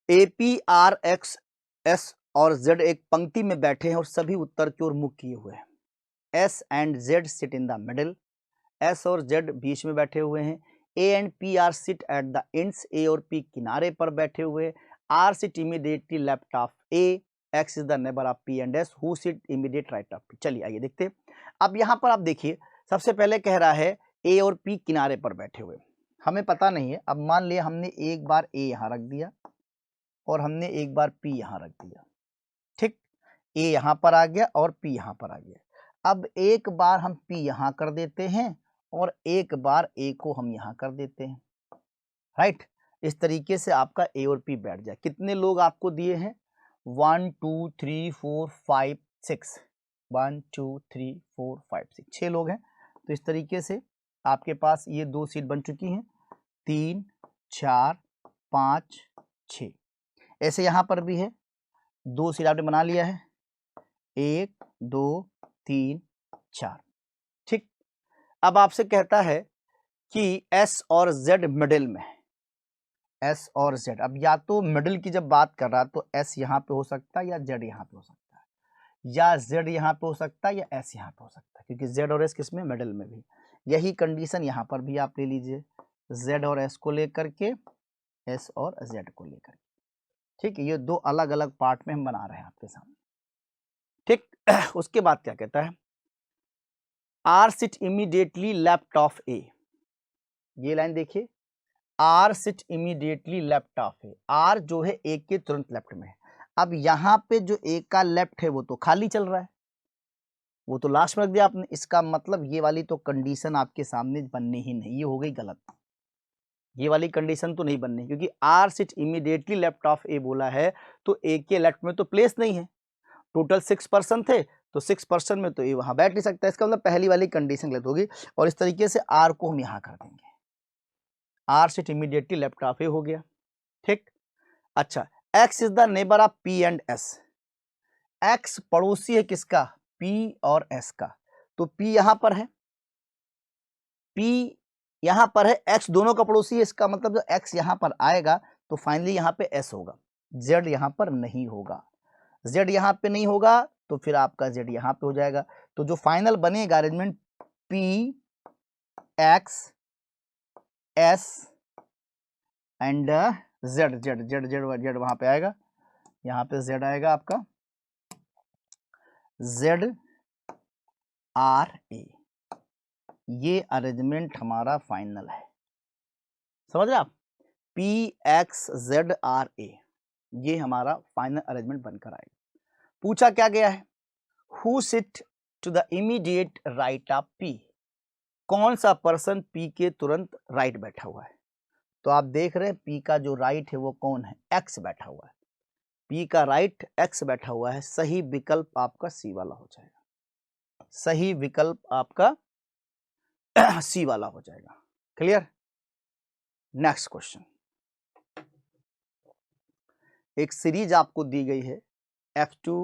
A, P, R, X, S और Z एक पंक्ति में बैठे हैं और सभी उत्तर की ओर मुख किए हुए हैं। S and Z sit in the middle. S और Z बीच में बैठे हुए हैं। A and P are sit at the ends. A और P किनारे पर बैठे हुए हैं। R sit immediately left of A. X is the neighbor of P and S who sit immediate right of P. चलिए आइए देखते हैं। अब यहाँ पर आप देखिए, सबसे पहले कह रहा है A और P किनारे पर बैठे हुए, हमें पता नहीं है। अब मान लिया हमने एक बार A यहाँ रख दिया और हमने एक बार P यहाँ रख दिया, ठीक। A यहाँ पर आ गया और P यहाँ पर आ गया। अब एक बार हम P यहाँ कर देते हैं और एक बार A को हम यहाँ कर देते हैं, राइट। इस तरीके से आपका A और P बैठ जाए। कितने लोग आपको दिए हैं, 1 2 3 4 5 6, 1 2 3 4 5 6, 6 लोग हैं। तो इस तरीके से आपके पास ये 2 सीट बन चुकी हैं, 3 4 5 6। ऐसे यहाँ पर भी है 2 सीरीज आपने बना लिया है, 1 2 3 4। ठीक, अब आपसे कहता है कि S और Z मिडिल में है, S और Z। अब या तो मिडिल की जब बात कर रहा तो S यहाँ पे हो सकता है या Z यहाँ पे हो सकता है, या Z यहाँ पे हो सकता है या S यहाँ पे हो सकता है, क्योंकि Z और S किस में, मिडिल में भी। यही कंडीशन यहाँ पर भी आप ले लीजिए, Z और S को लेकर के, S और Z को लेकर के। ठीक है, ये दो अलग अलग पार्ट में हम बना रहे हैं आपके सामने। ठीक, उसके बाद क्या कहता है, R sit immediately left of A। ये लाइन देखिए, R sit immediately left of A, R जो है A के तुरंत लेफ्ट में है। अब यहाँ पे जो A का लेफ्ट है वो तो खाली चल रहा है, वो तो लास्ट में रख दिया आपने, इसका मतलब ये वाली तो कंडीशन आपके सामने बननी ही नहीं, ये हो गई गलत। ये वाली कंडीशन तो नहीं बननी, क्योंकि R sit immediately left of A बोला है तो A के लेफ्ट में तो प्लेस नहीं है। टोटल 6 पर्सन थे तो 6 पर्सन में तो ये वहां बैठ नहीं सकता, इसका मतलब पहली वाली कंडीशन गलत होगी। और इस तरीके से R को हम यहाँ कर देंगे, R sit immediately left of A हो गया। ठीक, अच्छा, X is the neighbour of P and S। X पड़ोसी है किसका, P और S का, तो P यहां पर है, P यहां पर है, X दोनों का पड़ोसी है, इसका मतलब जो X यहां पर आएगा तो फाइनली यहां पे S होगा, Z यहां पर नहीं होगा। Z यहां पे नहीं होगा तो फिर आपका Z यहां पे हो जाएगा। तो जो फाइनल बनेगा arrangement P X S and Z वहां पे आएगा, यहां पे Z आएगा आपका Z R A। ये अरेंजमेंट हमारा फाइनल है, समझ रहे आप, P X Z R A, ये हमारा फाइनल अरेंजमेंट बनकर आएगा। पूछा क्या गया है, who sit to the immediate right of P, कौन सा पर्सन P के तुरंत राइट बैठा हुआ है। तो आप देख रहे हैं P का जो राइट है वो कौन है, X बैठा हुआ है, P का राइट X बैठा हुआ है, सही विकल्प आपका C वाला हो जाएगा, सही विकल्प आपका C वाला हो जाएगा। क्लियर। नेक्स्ट क्वेश्चन, एक सीरीज आपको दी गई है, F2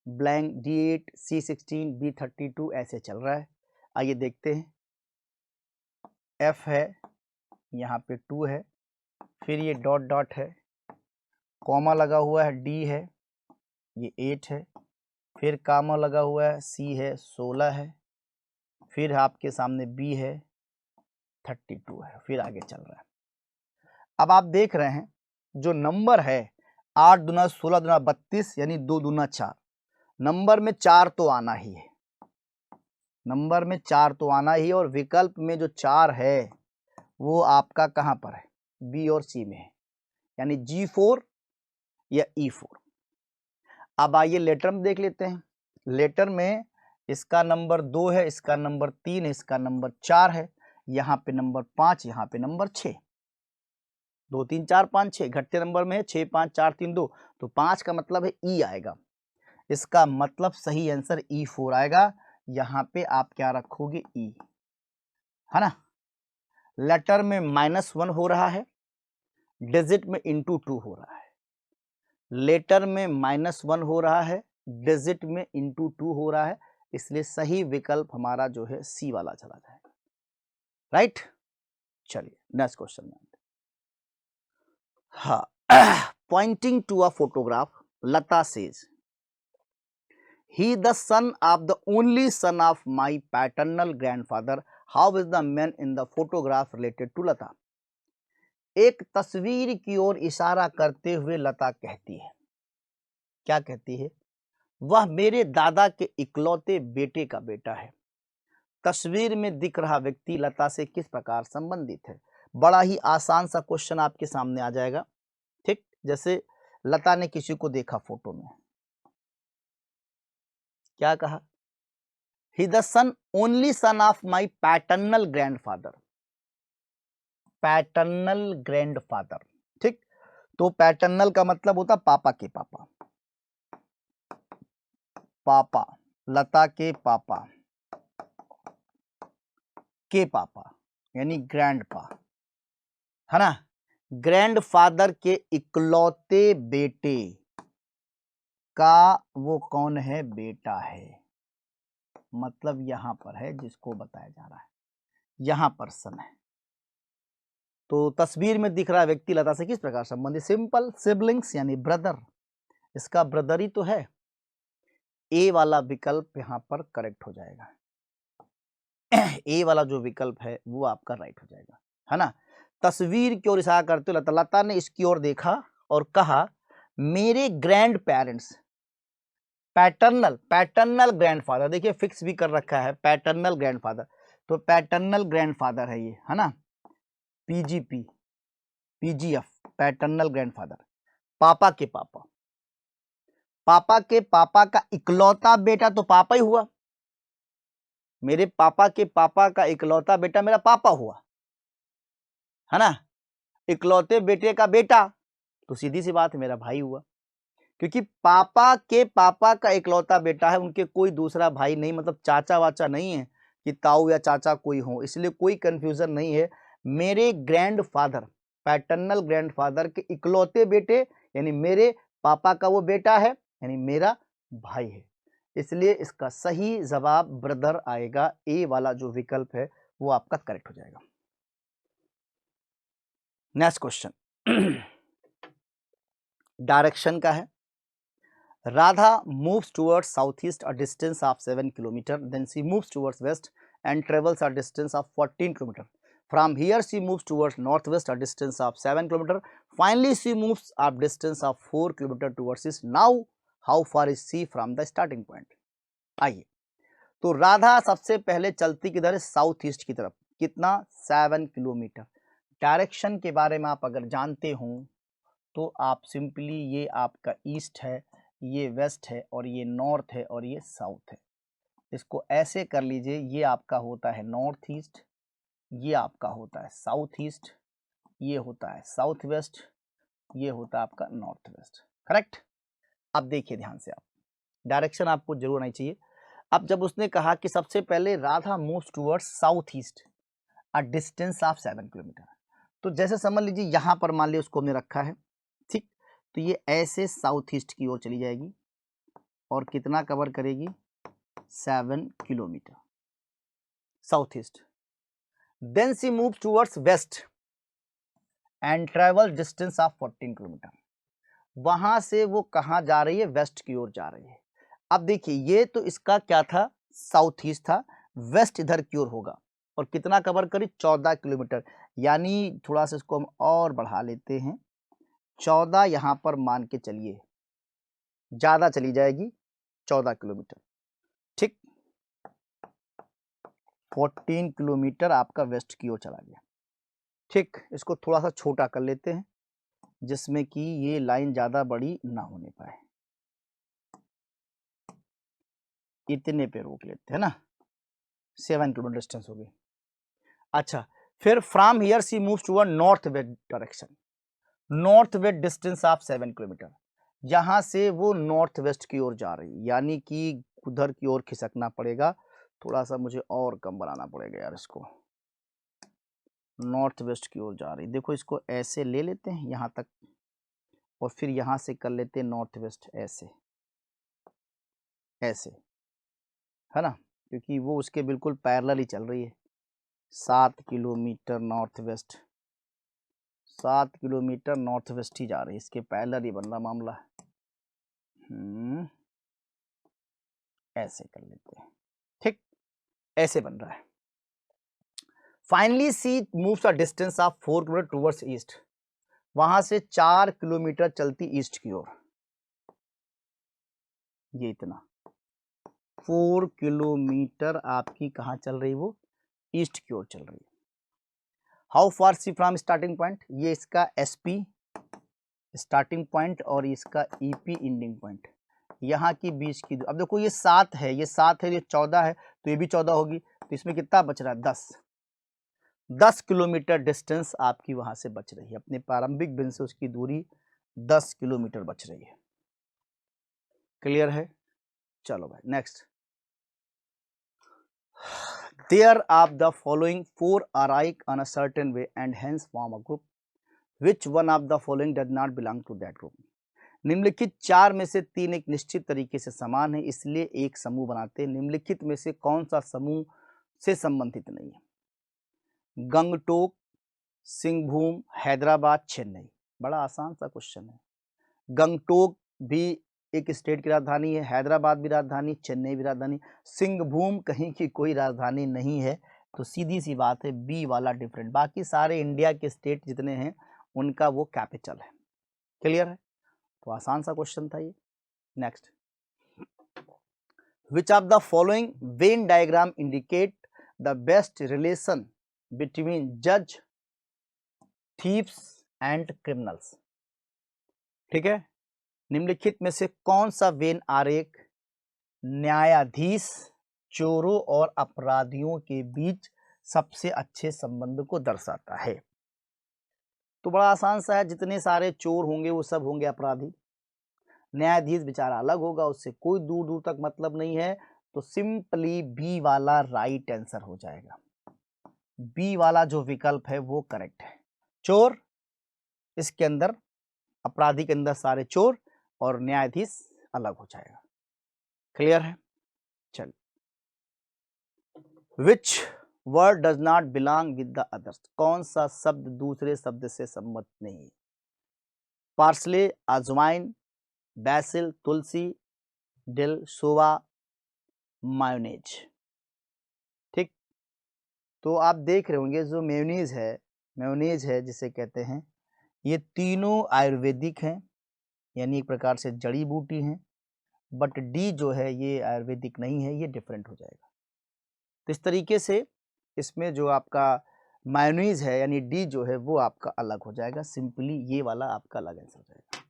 blank D8 C16 B32 ऐसे चल रहा है। आइए देखते हैं, F है, यहाँ पे 2 है, फिर ये डॉट डॉट है, कॉमा लगा हुआ है, D है, ये 8 है, फिर कॉमा लगा हुआ है, C है, 16 है, फिर आपके सामने B है, 32 है, फिर आगे चल रहा है। अब आप देख रहे हैं जो नंबर है 8 दूना 16 दूना 32 यानी 2 दूना 4, नंबर में 4 तो आना ही है, नंबर में 4 तो आना ही है, और विकल्प में जो 4 है वो आपका कहां पर है, बी और सी में है, यानी G4 या E4। अब आइए लेटर में देख लेते हैं, लेटर में इसका नंबर 2 है, इसका नंबर 3 है, इसका नंबर 4 है, यहाँ पे नंबर 5, यहाँ पे नंबर 6, 2 3 4 5 6 घटते नंबर में है, 6 5 4 3 2, तो 5 का मतलब है E आएगा, इसका मतलब सही आंसर E4 आएगा। यहाँ पे आप क्या रखोगे, E, है ना। लेटर में -1 हो रहा है, डिजिट में ×2 हो रहा है, लेटर में -1 हो रहा है, डिजिट में ×2 हो रहा है, इसलिए सही विकल्प हमारा जो है सी वाला चला जाएगा, राइट। चलिए नेक्स्ट क्वेश्चन में, हाँ, pointing to a photograph, Lata says, he the son of the only son of my paternal grandfather, how is the man in the photograph related to Lata. एक तस्वीर की ओर इशारा करते हुए लता कहती है, क्या कहती है, वह मेरे दादा के इकलौते बेटे का बेटा है। तस्वीर में दिख रहा व्यक्ति लता से किस प्रकार संबंधित है। बड़ा ही आसान सा क्वेश्चन आपके सामने आ जाएगा। ठीक, जैसे लता ने किसी को देखा फोटो में, क्या कहा, he the son only son of my paternal grandfather, paternal grandfather. ठीक, तो पैटर्नल का मतलब होता पापा के पापा, पापा, लता के पापा के पापा यानी ग्रैंडपा, है ना, ग्रैंडफादर के इकलौते बेटे, का वो कौन है, बेटा है। मतलब यहां पर है जिसको बताया जा रहा है, यहां पर सन है। तो तस्वीर में दिख रहा व्यक्ति लता से किस प्रकार संबंधित, सिंपल सिबलिंग्स यानी ब्रदर, इसका ब्रदर ही तो है। ए वाला विकल्प यहां पर करेक्ट हो जाएगा। ए वाला जो विकल्प है वो आपका राइट हो जाएगा, है ना। तस्वीर की ओर इशारा करते हुए लता ने इसकी ओर देखा और कहा मेरे ग्रैंड पेरेंट्स, पैटर्नल ग्रैंडफादर, देखिए फिक्स भी कर रखा है पैटर्नल ग्रैंडफादर, तो पैटर्नल ग्रैंडफादर है ये, है ना, पीजीपी पीजीएफ, पैटर्नल ग्रैंडफादर, पापा के पापा, पापा के पापा का इकलौता बेटा तो पापा ही हुआ, मेरे पापा के पापा का इकलौता बेटा मेरा पापा हुआ, है ना। इकलौते बेटे का बेटा तो सीधी सी बात है मेरा भाई हुआ, क्योंकि पापा के पापा का इकलौता बेटा है, उनके कोई दूसरा भाई नहीं, मतलब चाचा वाचा नहीं है कि ताऊ या चाचा कोई हो, इसलिए कोई कंफ्यूजन नहीं है। मेरे ग्रैंडफादर, पैटर्नल ग्रैंडफादर के इकलौते बेटे यानी मेरे पापा का वो बेटा है, यानी मेरा भाई है, इसलिए इसका सही जवाब ब्रदर आएगा। ए वाला जो विकल्प है वो आपका करेक्ट हो जाएगा। नेक्स्ट क्वेश्चन डायरेक्शन का है। Radha moves towards southeast a distance of 7 km. Then she moves towards west and travels a distance of 14 km. From here she moves towards northwest a distance of 7 km. Finally she moves a distance of 4 km towards east. Now how far is she from the starting point? आइए, तो राधा सबसे पहले चलती किधर है, south east की तरफ, कितना, 7 किलोमीटर। डायरेक्शन के बारे में आप अगर जानते हो तो आप सिंपली, ये आपका ईस्ट है, ये वेस्ट है और ये नॉर्थ है और ये साउथ है, इसको ऐसे कर लीजिए, ये आपका होता है नॉर्थ ईस्ट, ये आपका होता है साउथ ईस्ट, ये होता है साउथ वेस्ट, ये होता है आपका नॉर्थ वेस्ट, करेक्ट। अब देखिए ध्यान से, आप डायरेक्शन आपको जरूर आनी चाहिए। अब जब उसने कहा कि सबसे पहले Radha moves towards south east a distance of 7 kilometre, तो जैसे समझ लीजिए यहाँ पर मान लिया उसको हमने रखा है, ठीक, तो ये ऐसे साउथ ईस्ट की ओर चली जाएगी और कितना कवर करेगी, 7 kilometre south east. Then she move towards west and travel distance of 14 kilometre, वहां से वो कहाँ जा रही है, वेस्ट की ओर जा रही है। अब देखिए ये तो इसका क्या था, साउथ ईस्ट था, वेस्ट इधर की ओर होगा और कितना कवर करी, 14 किलोमीटर, यानी थोड़ा सा इसको हम और बढ़ा लेते हैं, 14 यहां पर मान के चलिए, ज्यादा चली जाएगी 14 किलोमीटर, ठीक, 14 किलोमीटर आपका वेस्ट की ओर चला गया, ठीक। इसको थोड़ा सा छोटा कर लेते हैं जिसमें कि ये लाइन ज्यादा बड़ी ना होने पाए, इतने पे रोक लेते हैं ना, 7 किलोमीटर डिस्टेंस हो गई। अच्छा, फिर from here she moves toward north west direction, north west distance of 7 kilometre, जहां से वो नॉर्थ वेस्ट की ओर जा रही, यानी कि उधर की ओर खिसकना पड़ेगा, थोड़ा सा मुझे और कम बनाना पड़ेगा यार इसको, नॉर्थ वेस्ट की ओर जा रही, देखो इसको ऐसे ले लेते हैं यहाँ तक और फिर यहाँ से कर लेते हैं नॉर्थ वेस्ट, ऐसे ऐसे, है ना, क्योंकि वो उसके बिल्कुल पैरेलल ही चल रही है। 7 kilometre north west, 7 kilometre north west ही जा रही है, इसके पैरेलल ही बन रहा मामला। ऐसे कर लेते हैं, ठीक, ऐसे बन रहा है। Finally she moves a distance of 4 kilometre towards east, वहां से 4 किलोमीटर चलती ईस्ट की ओर, ये इतना 4 किलोमीटर आपकी कहाँ चल रही, वो ईस्ट की ओर चल रही है। How far she from starting point, ये इसका एसपी स्टार्टिंग पॉइंट और इसका ईपी एंडिंग पॉइंट, यहाँ की बीच की, अब देखो ये 7 है, ये 7 है, ये 14 है, तो ये भी 14 होगी, तो इसमें कितना बच रहा है, 10 किलोमीटर डिस्टेंस आपकी वहां से बच रही है, अपने प्रारंभिक बिंदु से उसकी दूरी 10 किलोमीटर बच रही है। क्लियर है, चलो भाई next. There of the following 4 arrive on a certain way and hence form a group. Which one of the following does not belong to that group? निम्नलिखित 4 में से 3 एक निश्चित तरीके से समान है, इसलिए एक समूह बनाते हैं। निम्नलिखित में से कौन सा समूह से संबंधित नहीं है? गंगटोक, सिंहभूम, हैदराबाद, चेन्नई। बड़ा आसान सा क्वेश्चन है। गंगटोक भी एक स्टेट की राजधानी है, हैदराबाद भी राजधानी, चेन्नई भी राजधानी, सिंहभूम कहीं की कोई राजधानी नहीं है। तो सीधी सी बात है, बी वाला डिफरेंट। बाकी सारे इंडिया के स्टेट जितने हैं उनका वो कैपिटल है। क्लियर है? तो आसान सा क्वेश्चन था ये। Next, which of the following Venn diagram indicate the best relation between जज, थीव्स एंड क्रिमिनल्स? ठीक है, निम्नलिखित में से कौन सा वेन आरेख न्यायाधीश, चोरों और अपराधियों के बीच सबसे अच्छे संबंध को दर्शाता है? तो बड़ा आसान सा है, जितने सारे चोर होंगे वो सब होंगे अपराधी, न्यायाधीश बेचारा अलग होगा, उससे कोई दूर दूर तक मतलब नहीं है। तो सिंपली बी वाला राइट आंसर हो जाएगा। बी वाला जो विकल्प है वो करेक्ट है। चोर इसके अंदर, अपराधी के अंदर सारे चोर, और न्यायाधीश अलग हो जाएगा। क्लियर है? चलिए, which word does not belong with the others? कौन सा शब्द दूसरे शब्द से संबद्ध नहीं है? पार्सले, अजवाइन, बैसिल, तुलसी, डिल, सोवा, मायोनेज। ठीक, तो आप देख रहे होंगे जो मेयोनीज है जिसे कहते हैं, ये तीनों आयुर्वेदिक हैं, यानी एक प्रकार से जड़ी बूटी हैं। बट डी जो है ये आयुर्वेदिक नहीं है, ये डिफरेंट हो जाएगा। तो इस तरीके से इसमें जो आपका मायोनीज है यानी डी जो है वो आपका अलग हो जाएगा। सिंपली ये वाला आपका अलग आंसर हो जाएगा।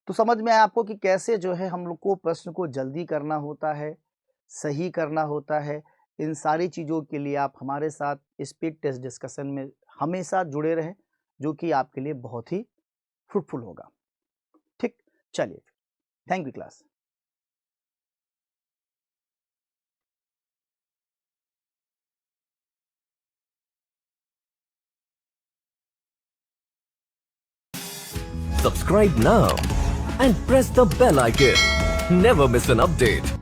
तो समझ में आया आपको कि कैसे जो है हम लोग को प्रश्न को जल्दी करना होता है, सही करना होता है। इन सारी चीज़ों के लिए आप हमारे साथ स्पीड टेस्ट डिस्कशन में हमेशा जुड़े रहें, जो कि आपके लिए बहुत ही फ्रूटफुल होगा। ठीक, चलिए, thank you class. Subscribe now and press the bell icon. Never miss an update.